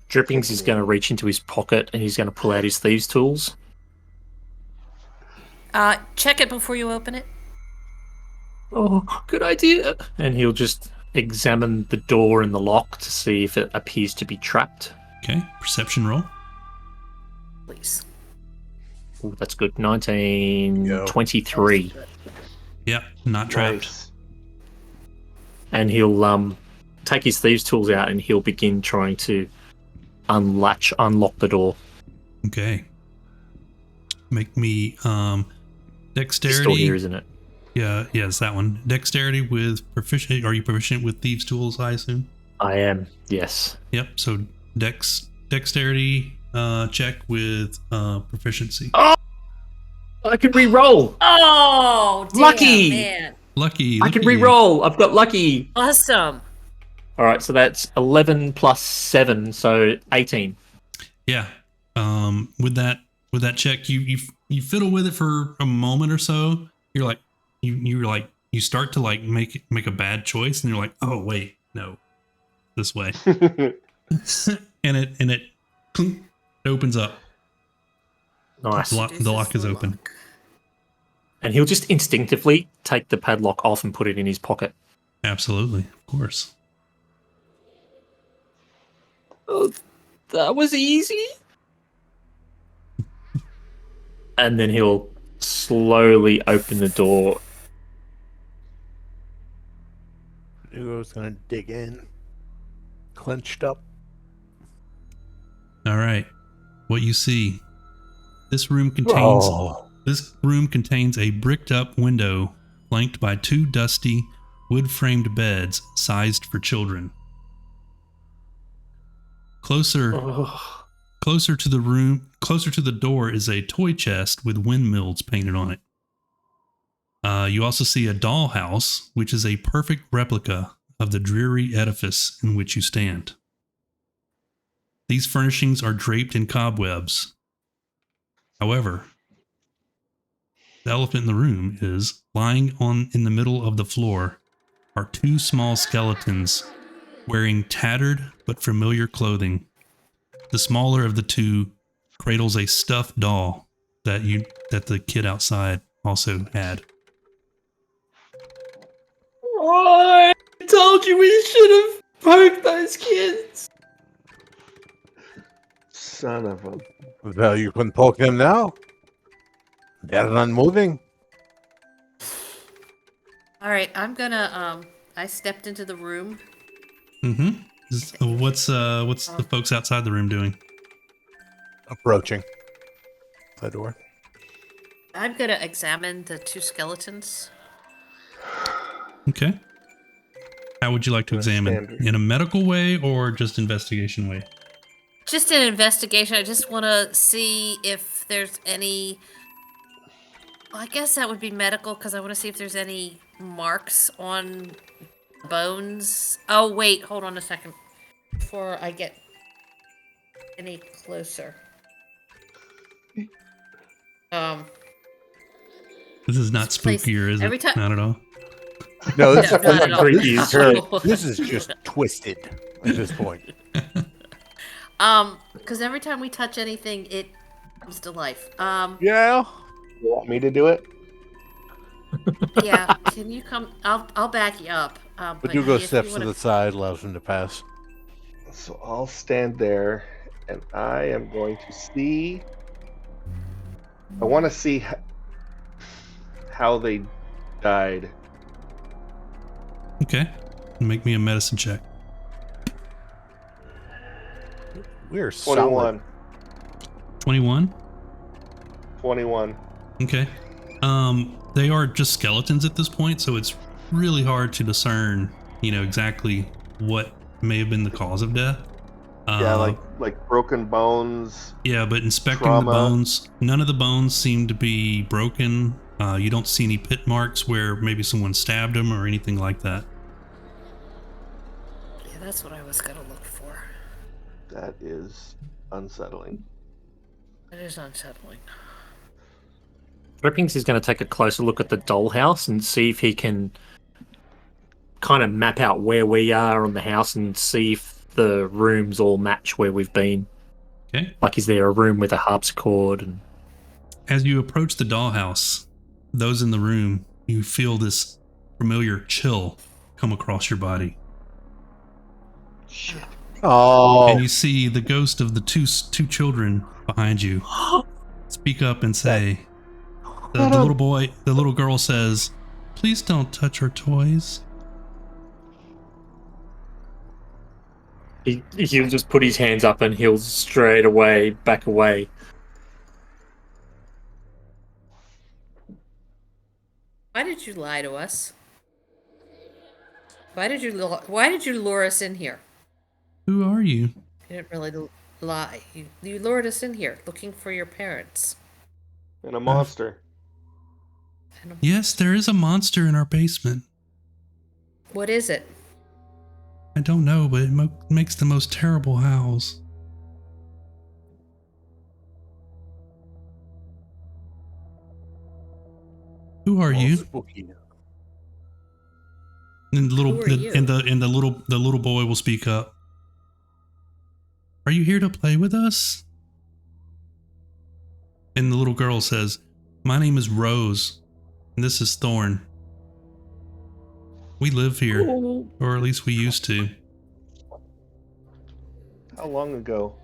Drippings is going to reach into his pocket and he's going to pull out his thieves' tools. Check it before you open it. Oh, good idea. And he'll just examine the door and the lock to see if it appears to be trapped. Okay, perception roll. Please. Ooh, that's good. 19, Yo. 23. Yep, not trapped. Nice. And he'll take his thieves' tools out and he'll begin trying to unlock the door. Okay. Make me It's dexterity. still here, isn't it? Yeah, it's that one. Dexterity with proficient. Are you proficient with thieves' tools, I assume? I am, yes. Yep. So dexterity check with proficiency. I can re-roll. Oh, damn, Lucky! man. Lucky. I look can at you. re-roll. I've got lucky. Awesome. All right, so that's 11 plus 7, so 18. Yeah. With that check, you fiddle with it for a moment or so. You're like, you start to like make a bad choice, and you're like, oh wait, no, this way, and it clink, it opens up. Nice. The lock is open. And he'll just instinctively take the padlock off and put it in his pocket. Absolutely, of course. Oh, that was easy. And then he'll slowly open the door. Paduco's gonna dig in. Clenched up. All right. What you see? This room contains Oh. a bricked up window flanked by 2 dusty wood framed beds sized for children. Closer to the door is a toy chest with windmills painted on it. You also see a dollhouse, which is a perfect replica of the dreary edifice in which you stand. These furnishings are draped in cobwebs. However, the elephant in the room is lying in the middle of the floor are 2 small skeletons wearing tattered but familiar clothing. The smaller of the 2 cradles a stuffed doll that the kid outside also had. Oh, I told you we should have poked those kids. Son of a. Well, you can poke them now. They're not moving. All right, I'm gonna. I stepped into the room. Mm-hmm. What's the folks outside the room doing? Approaching the door. I'm gonna examine the 2 skeletons. Okay. How would you like to That's examine? standard. In a medical way or just investigation way? Just an investigation. I just want to see if there's any. Well, I guess that would be medical because I want to see if there's any marks on bones. Oh wait, hold on a second before I get any closer. This is not This place- spookier, is every it? time- Not at all. No, this No, is not at all. creepy as shit. this is just twisted at this point. Because every time we touch anything, it comes to life. Yeah. You want me to do it? Yeah. Can you come? I'll back you up. But Badugo if you steps to wanna- the side, allows him to pass. So I'll stand there, and I am going to see. I want to see how they died. Okay. Make me a medicine check. We're solid. 21. 21? 21. Okay. They are just skeletons at this point, so it's really hard to discern, exactly what may have been the cause of death. Yeah, like broken bones. Yeah, but inspecting trauma. the bones, none of the bones seem to be broken. You don't see any pit marks where maybe someone stabbed them or anything like that. Yeah, that's what I was gonna look for. That is unsettling. It is unsettling. Drippings is going to take a closer look at the dollhouse and see if he can kind of map out where we are on the house and see if the rooms all match where we've been. Okay. Like, is there a room with a harpsichord? And As you approach the dollhouse, those in the room, you feel this familiar chill come across your body. Shit. Oh, And you see the ghost of the two children behind you speak up and say, the little girl says, "Please don't touch our toys." he'll just put his hands up and he'll straight away back away. Why did you lie to us? Why did you lure us in here? Who are you? You didn't really lie. You lured us in here looking for your parents. And a monster. Yes, there is a monster in our basement. What is it? I don't know, but it makes the most terrible howls. Who are you? spooky. And the Who are you? the little boy will speak up. Are you here to play with us? And the little girl says, "My name is Rose, and this is Thorn. We live here, or at least we used to." How long ago?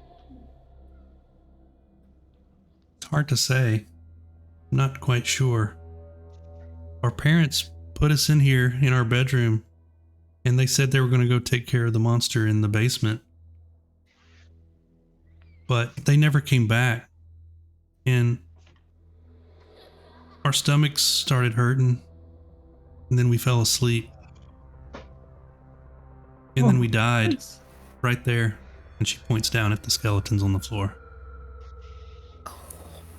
It's hard to say. I'm not quite sure. Our parents put us in here in our bedroom, and they said they were going to go take care of the monster in the basement. But they never came back. And our stomachs started hurting, and then we fell asleep. And then we died right there. And she points down at the skeletons on the floor.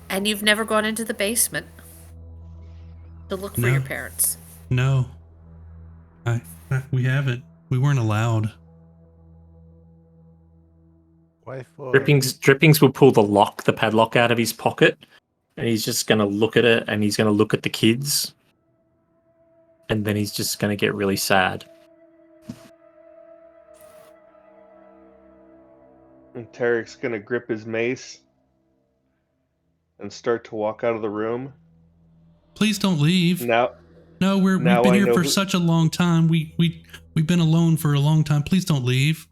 And you've never gone into the basement to look for No. your parents. No, we haven't. We weren't allowed. Wife or Drippings will pull the padlock out of his pocket, and he's just going to look at it, and he's going to look at the kids, and then he's just going to get really sad. And Tarek's gonna grip his mace and start to walk out of the room. Please don't leave. Now, No, we've Now been I here know for who- such a long time. We've been alone for a long time. Please don't leave.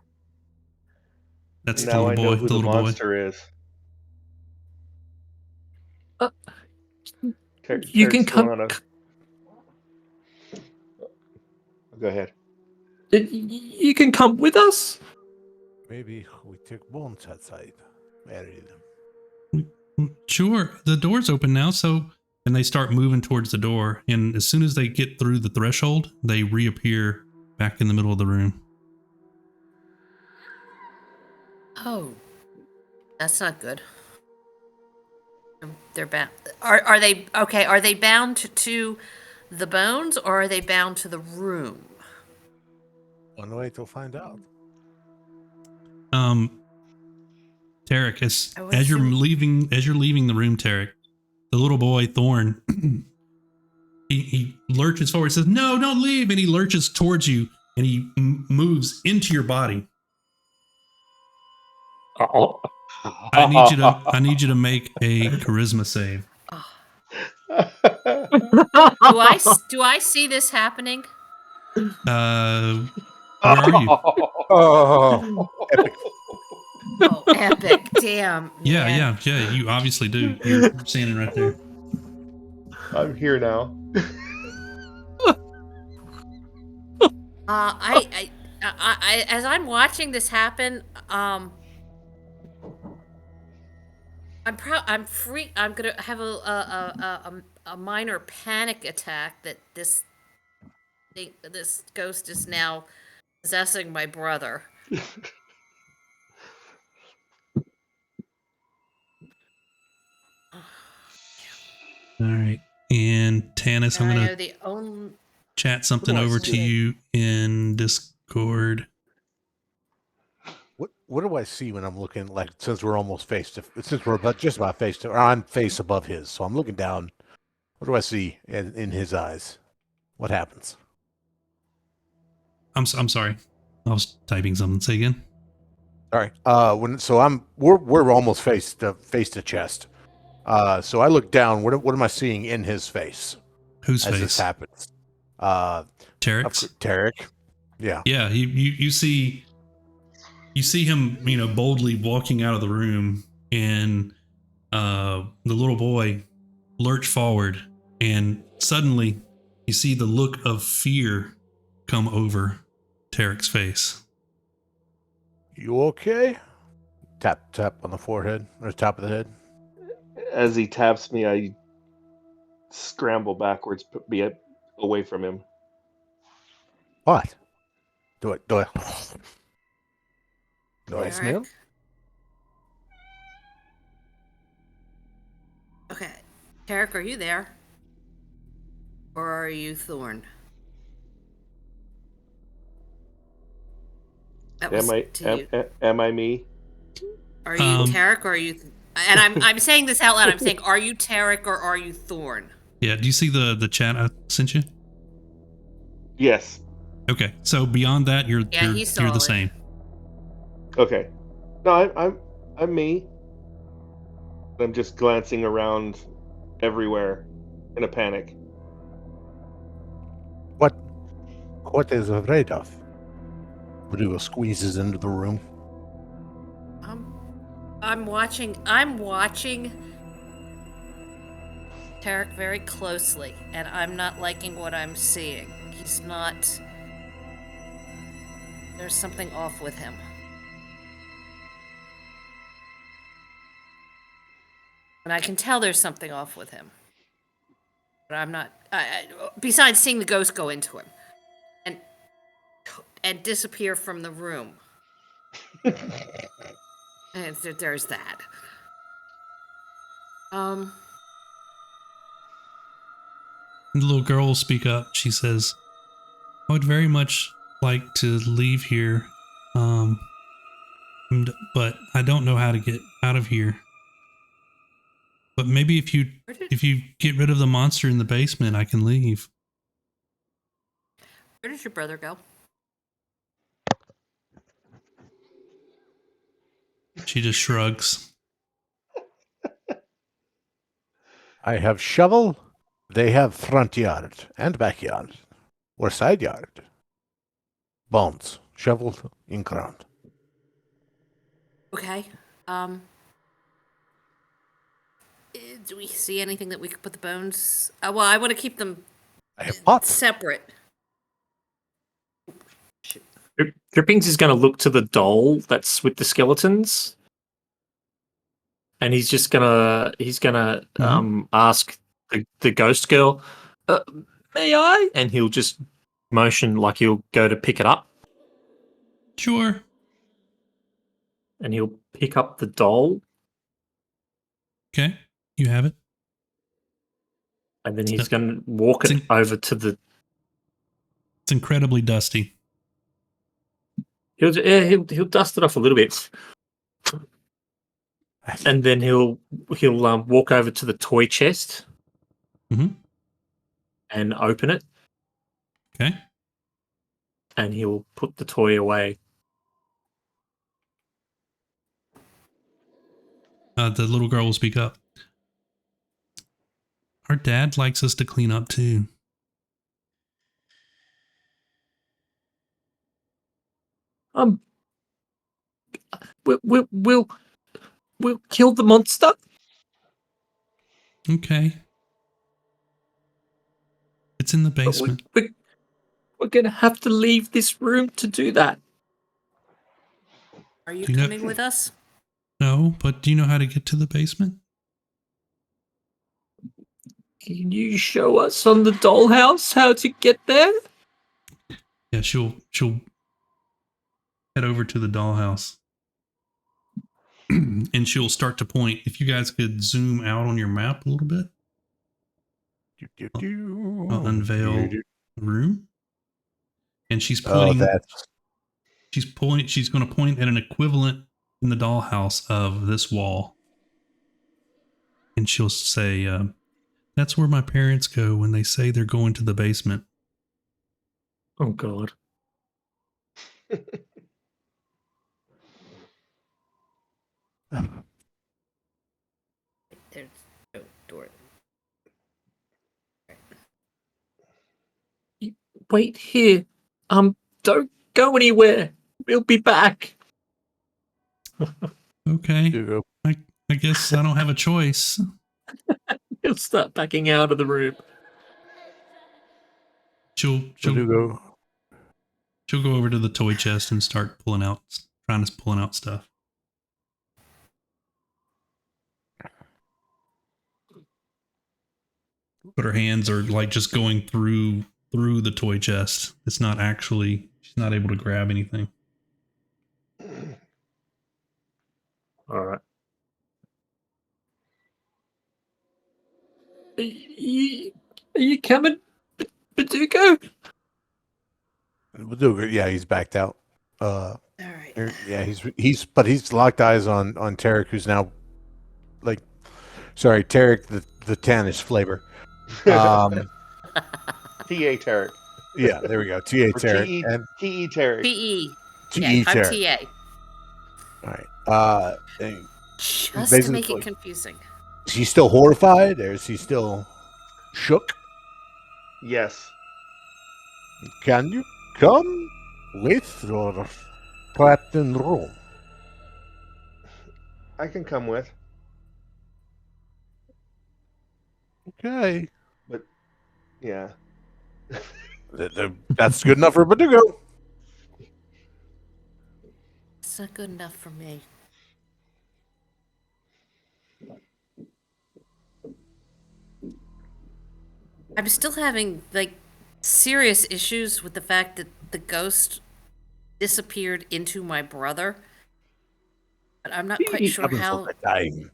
That's the now little I boy. know who The the little boy. monster is. Uh, Tarek's you can still come. on Go ahead. You can come with us. maybe we take bones outside. Bury them. Sure, the door's open now, so. And they start moving towards the door, and as soon as they get through the threshold, they reappear back in the middle of the room. Oh, that's not good. They're bound. Are they okay? Are they bound to the bones, or are they bound to the room? One way to find out. Tarek, I would as you're assume- leaving the room, Tarek, the little boy Thorn He lurches forward, says, "No, don't leave," and he lurches towards you, and he moves into your body. Oh, I need you to make a charisma save. Do I see this happening? Where are you? Oh, epic. Oh, epic! Damn. Man. Yeah. You obviously do. You're standing right there. I'm here now. I as I'm watching this happen, I'm gonna have a minor panic attack that this ghost is now possessing my brother. All right. And Tanis, I'm And I going know to the only chat something What do I over to see? you in Discord. What do I see when I'm looking, like, since we're just about face to, or I'm face above his, so I'm looking down. What do I see in his eyes? What happens? I'm sorry. I was typing something. Say again. All right. We're almost face to chest. So I look down. What am I seeing in his face Whose as this face? happens? Tarek's? Tarek. Yeah. Yeah, you see him, boldly walking out of the room, and the little boy lurch forward, and suddenly you see the look of fear come over Tarek's face. You okay? Tap on the forehead or top of the head. As he taps me, I scramble backwards, be away from him. What? Do I Derek. smell? Okay, Tarek, are you there, or are you Thorn? That was to you. Am I me? Are you Tarek or are you? And I'm saying this out loud. I'm saying, are you Tarek or are you Thorn? Yeah, do you see the chat I sent you? Yes. Okay, so beyond that, you're he's the solid. same. Okay. No, I'm me. I'm just glancing around everywhere in a panic. What is afraid of? Rodrigo squeezes into the room. I'm watching Tarek very closely, and I'm not liking what I'm seeing. He's not. There's something off with him. And I can tell there's something off with him. But I'm not. Besides seeing the ghost go into him and disappear from the room. And there's that. The little girl will speak up. She says, "I would very much like to leave here, but I don't know how to get out of here. But maybe if you get rid of the monster in the basement, I can leave." Where did your brother go? She just shrugs. I have shovel. They have front yard and backyard, or side yard. Bones shoveled in ground. Okay. Do we see anything that we could put the bones? Well, I want to keep them I have pots. separate. Drippings is going to look to the doll that's with the skeletons, and he's gonna ask the ghost girl, "May I?" And he'll just motion like he'll go to pick it up, Sure. and he'll pick up the doll, Okay, you have it. and then he's going to walk it over to the. It's incredibly dusty. He'll dust it off a little bit, and then he'll walk over to the toy chest, Mm-hmm. and open it, Okay. and he'll put the toy away. The little girl will speak up. Our dad likes us to clean up too. We'll kill the monster. Okay. It's in the But basement. we're gonna have to leave this room to do that. Are you Do you know- coming with us? No, but do you know how to get to the basement? Can you show us on the dollhouse how to get there? Yeah, she'll head over to the dollhouse. And she'll start to point. If you guys could zoom out on your map a little bit, I'll unveil the room. And she's pointing. She's going to point at an equivalent in the dollhouse of this wall. And she'll say, that's where my parents go when they say they're going to the basement. Oh God. There's no door. Wait here. Don't go anywhere. We'll be back. Okay. I guess I don't have a choice. He'll start backing out of the room. She'll go over to the toy chest and start pulling out stuff. But her hands are like just going through the toy chest. It's not actually, she's not able to grab anything. All right. Are you coming, Badugo? Badugo, yeah, he's backed out. All right. Yeah, he's locked eyes on Tarek, who's now Tarek the tannish flavor. T.A. Tarek. Yeah, there we go. T.A. Tarek. And T.E. Tarek. P.E. T.E. Yeah, I'm Tarek. T.A. All right. Just to make it confusing. Is he still horrified, or is he still shook? Yes. Can you come with or trapped in the room? I can come with. Okay. But, yeah. That's good enough for Badugo. It's not good enough for me. I'm still having serious issues with the fact that the ghost disappeared into my brother. But I'm not quite sure how. Dying.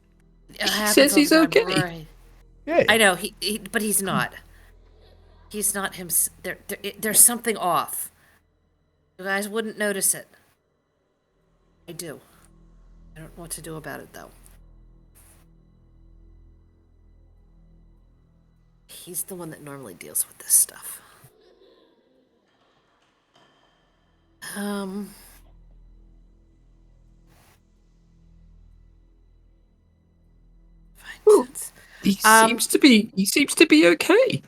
He says he's okay. Yeah. I know but he's not. He's not him. There's something off. You guys wouldn't notice it. I do. I don't know what to do about it though. He's the one that normally deals with this stuff. Well, he seems to be okay.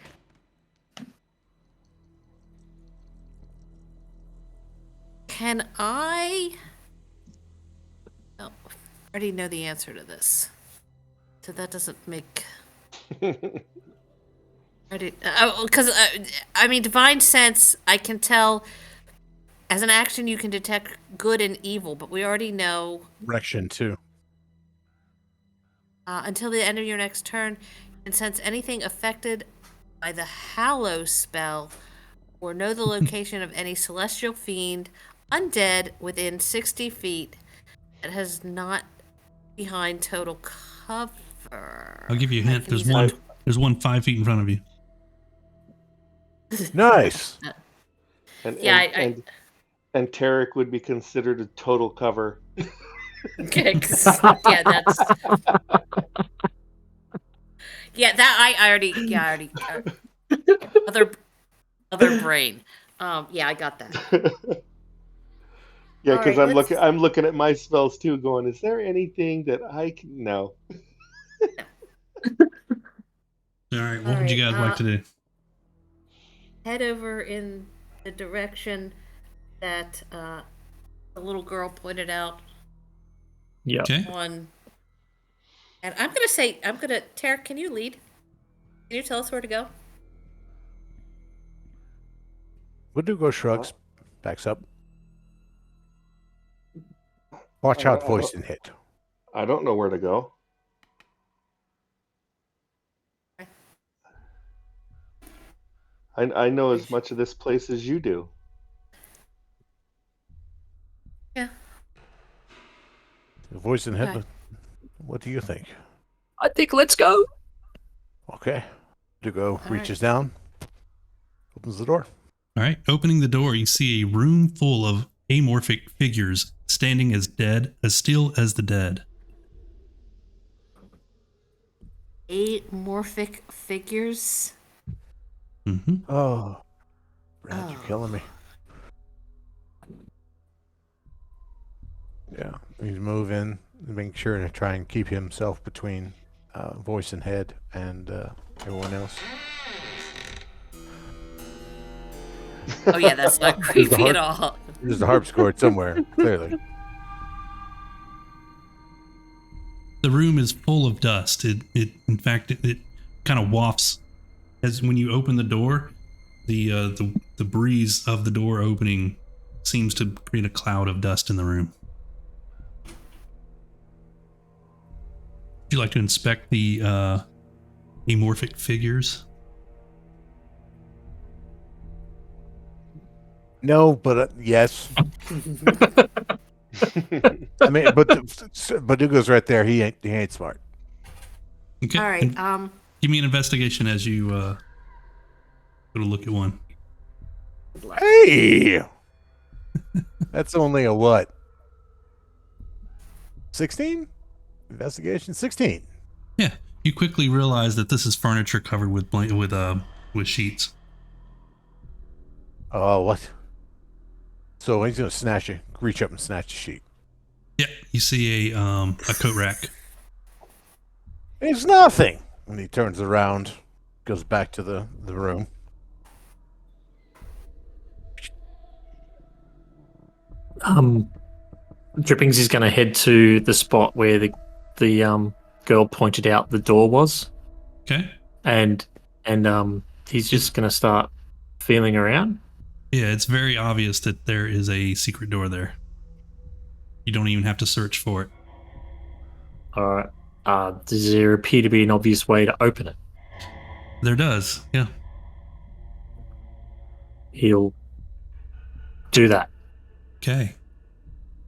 Can I? Oh, I already know the answer to this, so that doesn't make. Because divine sense, I can tell. As an action, you can detect good and evil, but we already know. Direction too. Until the end of your next turn, you can sense anything affected by the Hallow spell, or know the location of any celestial fiend, undead within 60 feet that has not behind total cover. I'll give you a hint. There's one 5 feet in front of you. Nice. And Tarek would be considered a total cover. Okay, that's. Yeah, that I already. other brain. Yeah, I got that. Yeah, All because right, let's. I'm looking at my spells too, going, is there anything that I can? No. All right, All what would you right. guys like to do? Head over in the direction that the little girl pointed out Yeah. Okay. on. And I'm gonna. Tara, can you lead? Can you tell us where to go? Verdugo shrugs, backs up. Watch out, voice and hit. I don't know where to go. I know as much of this place as you do. Yeah. Voice and hit. Okay. What do you think? I think let's go. Okay. Verdugo All reaches down, opens the door. All right, opening the door, you see a room full of amorphic figures standing as still as the dead. Amorphic figures. Mm-hmm. Oh, Brad, Oh. you're killing me. Yeah, he's moving, making sure to try and keep himself between voice and head and everyone else. Oh yeah, that's not creepy harp- at all. There's a harpsichord somewhere, clearly. The room is full of dust. In fact, it kind of wafts as when you open the door. The breeze of the door opening seems to create a cloud of dust in the room. Would you like to inspect the amorphic figures? No, but yes. I mean, but Verdugo's right there. He ain't smart. Okay. All right. and give me an investigation as you go to look at one. Hey, that's only a what? 16? Investigation 16. Yeah. You quickly realize that this is furniture covered with with sheets. Oh, what? So he's gonna reach up and snatch a sheet. Yeah. You see a coat rack. It's nothing. And he turns around, goes back to the room. Drippings is going to head to the spot where the girl pointed out the door was, Okay. and he's just going to start feeling around. Yeah, it's very obvious that there is a secret door there. You don't even have to search for it. All right. Does there appear to be an obvious way to open it? There does. Yeah. He'll do that. Okay.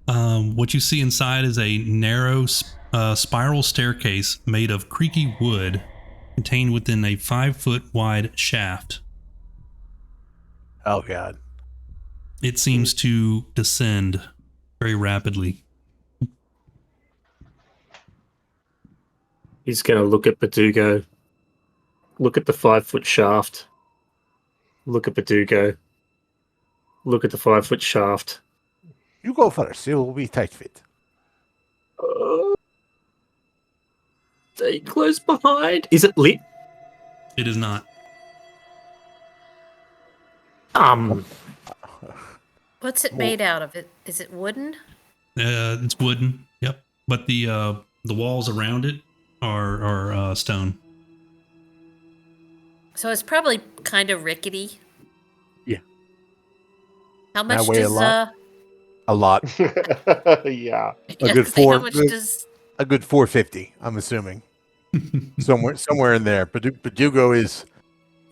What you see inside is a narrow spiral staircase made of creaky wood contained within a 5-foot wide shaft. Oh God. It seems to descend very rapidly. He's going to look at Badugo, look at the 5-foot shaft, look at Badugo, look at the 5-foot shaft. You go first. It will be tight fit. Stay close behind. Is it lit? It is not. What's it made out of? Is it wooden? It's wooden. Yep. But the walls around it are stone. So it's probably kind of rickety. Yeah. How much weigh a does lot. A lot. Yeah. A good how four. much does A good 450. I'm assuming somewhere in there. Verdugo's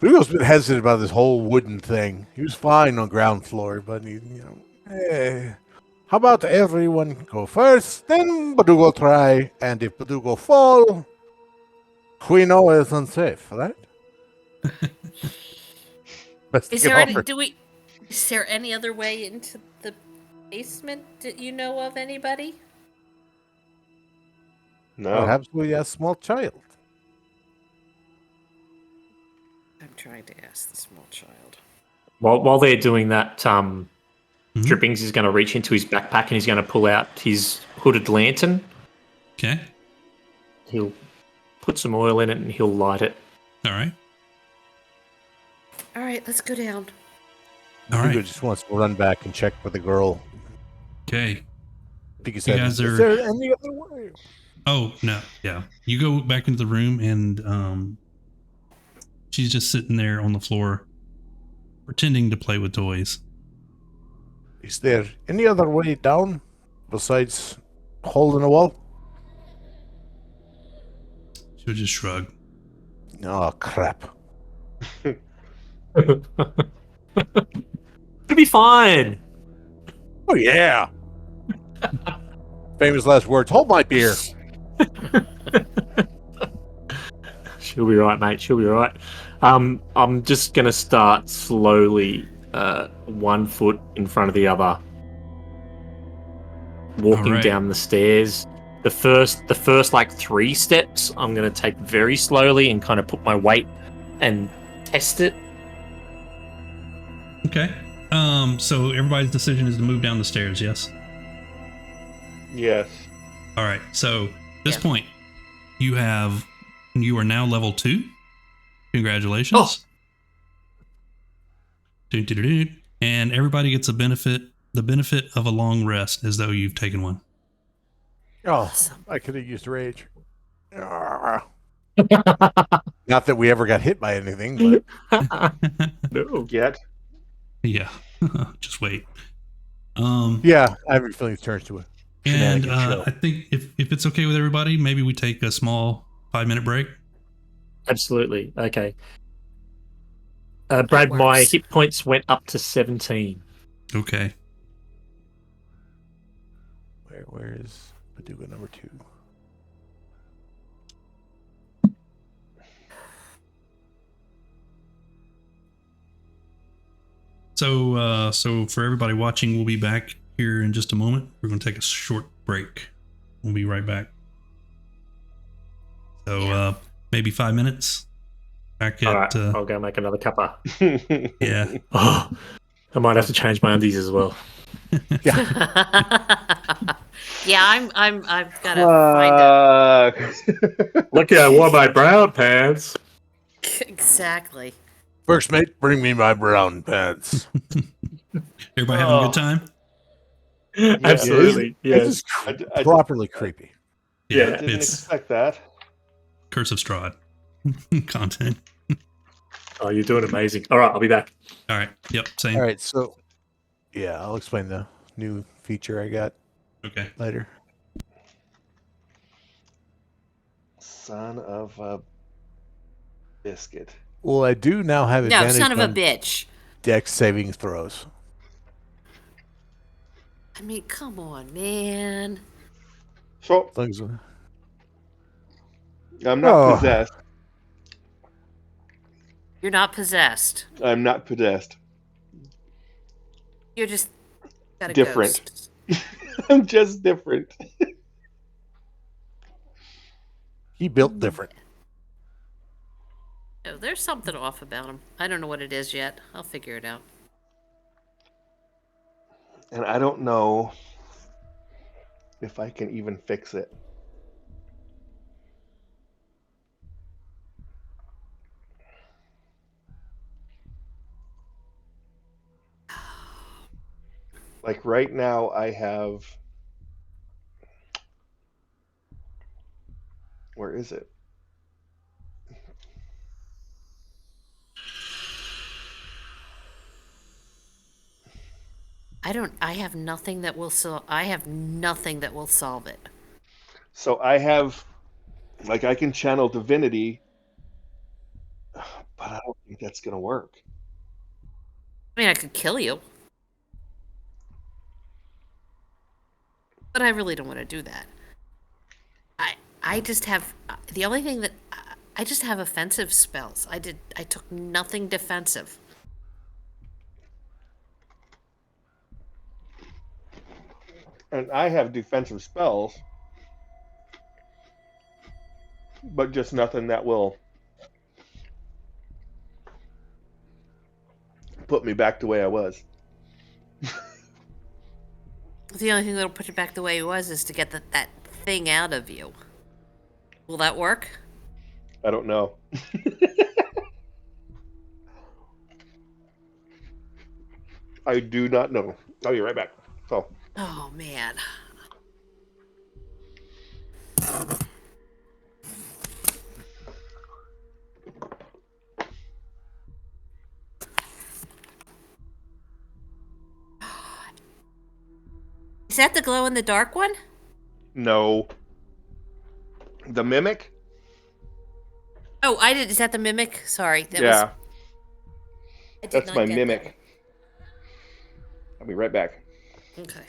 been hesitant about this whole wooden thing. He was fine on ground floor, but how about everyone go first, then Verdugo try, and if Verdugo fall, we know it's unsafe, right? Best is you there can any offer. is there any other way into the basement that you know of, anybody? No. Perhaps we a small child. I'm trying to ask the small child. While they're doing that, Mhm. Drippings is going to reach into his backpack and he's going to pull out his hooded lantern. Okay. He'll put some oil in it and he'll light it. All right. All right, let's go down. All Hugo right. just wants to run back and check for the girl. Okay. I think he You said, guys "Is are- there any other way?" Oh, no. Yeah. You go back into the room and she's just sitting there on the floor pretending to play with toys. Is there any other way down besides hole in the wall? She'll just shrug. Oh, crap. It'll be fine. Oh, yeah. Famous last words. Hold my beer. She'll be right, mate. She'll be right. I'm just going to start slowly, 1 foot in front of the other, walking Alright. down the stairs. The first like 3 steps, I'm going to take very slowly and kind of put my weight and test it. Okay. So everybody's decision is to move down the stairs, yes? Yes. All right. So at this Yeah. point, you are now level 2. Congratulations. Oh. Doo-doo-doo-doo. And everybody gets the benefit of a long rest as though you've taken one. Oh, I could have used rage. Ah. Not that we ever got hit by anything, but No. Yet. Yeah. Just wait. yeah, I have a feeling it turns to a And shenanigan show. I think if it's okay with everybody, maybe we take a small 5-minute break. Absolutely. Okay. Brad, my works. hit points went up to 17. Okay. Where is Paducah number 2? So for everybody watching, we'll be back here in just a moment. We're going to take a short break. We'll be right back. So maybe 5 minutes. Back All at right, I'll go make another cuppa. yeah. Oh, I might have to change my undies as well. Yeah, I've got to find Look, I wore my brown pants. exactly. First mate, bring me my brown pants. Everybody having a good time? Absolutely. This Yes. is I properly creepy. Yeah, didn't it's expect that. Curse of Strahd content. Oh, you're doing amazing. All right, I'll be back. All right. Yep. Same. All right, so yeah, I'll explain the new feature I got Okay. later. Son of a biscuit. Well, I do now have No, advantage son of a on bitch. dex saving throws. I mean, come on, man. So Things- I'm not Oh. possessed. You're not possessed. I'm not possessed. You're just got a Different. ghost. I'm just different. He built different. No, there's something off about him. I don't know what it is yet. I'll figure it out. And I don't know if I can even fix it. Like right now, I have. Where is it? I have nothing that will I have nothing that will solve it. So I have, like, I can channel divinity, but I don't think that's gonna work. I mean, I could kill you. But I really don't want to do that. I just have the only thing that I just have offensive spells. I took nothing defensive. And I have defensive spells, but just nothing that will put me back the way I was. The only thing that'll put you back the way it was is to get that thing out of you. Will that work? I don't know. I do not know. I'll be right back. So, Oh, man. Is that the glow in the dark one? no. The mimic? Oh, I did. Is that the mimic? Sorry. Yeah, I did that's not my get mimic. I'll be right back. that. Okay.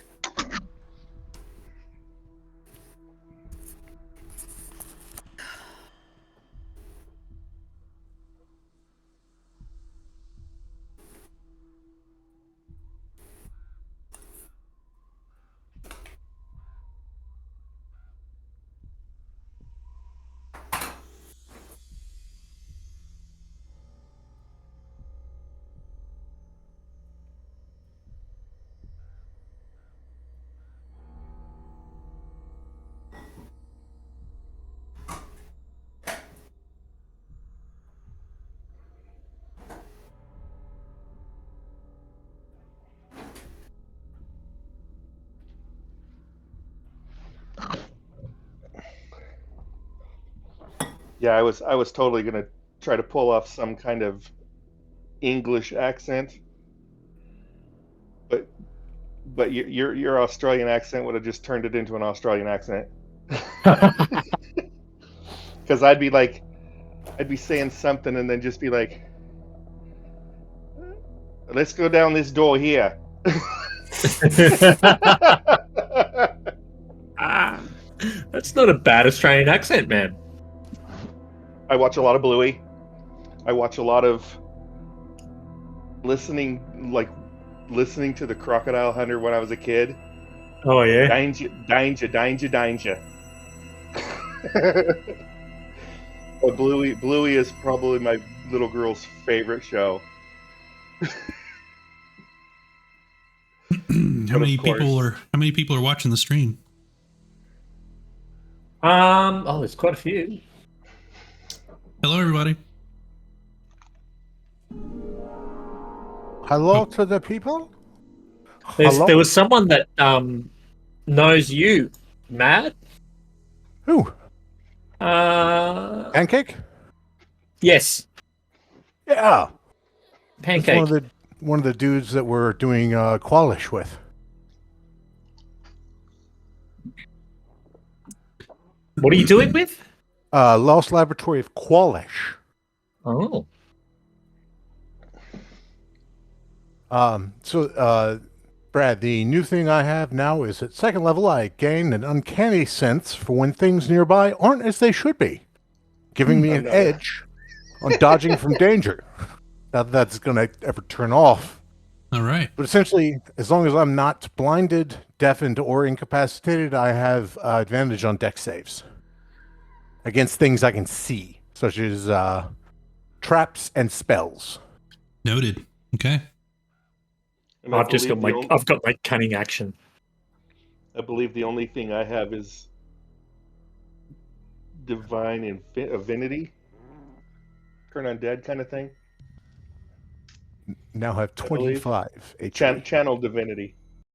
Yeah, I was totally gonna try to pull off some kind of English accent, but your Australian accent would have just turned it into an Australian accent. Because I'd be saying something and then just be like, "Let's go down this door here." That's not a bad Australian accent, man. I watch a lot of Bluey. I watch a lot of listening to the Crocodile Hunter when I was a kid. Oh yeah. Danger, danger, danger, danger. But Bluey is probably my little girl's favorite show. How many of course- people are watching the stream? Oh, there's quite a few. Hello, everybody. Hello to the people. There Hello? was someone that knows you, Matt. Who? Uh, Pancake? yes, Yeah. It's Pancake. one of the dudes that we're doing Qualish with. What are you doing with? Lost Laboratory of Qualish. Oh, Brad, the new thing I have now is at second level, I gain an uncanny sense for when things nearby aren't as they should be, giving me an no. edge on dodging from danger. Not that that's going to ever turn off. All right. But essentially, as long as I'm not blinded, deafened, or incapacitated, I have advantage on dex saves against things I can see, such as traps and spells. Noted. Okay. And I I've just got believe my the I've got my cunning action. I believe the only thing I have is divine affinity, turn undead kind of thing. Now have I believe. 25 HP. Channel divinity.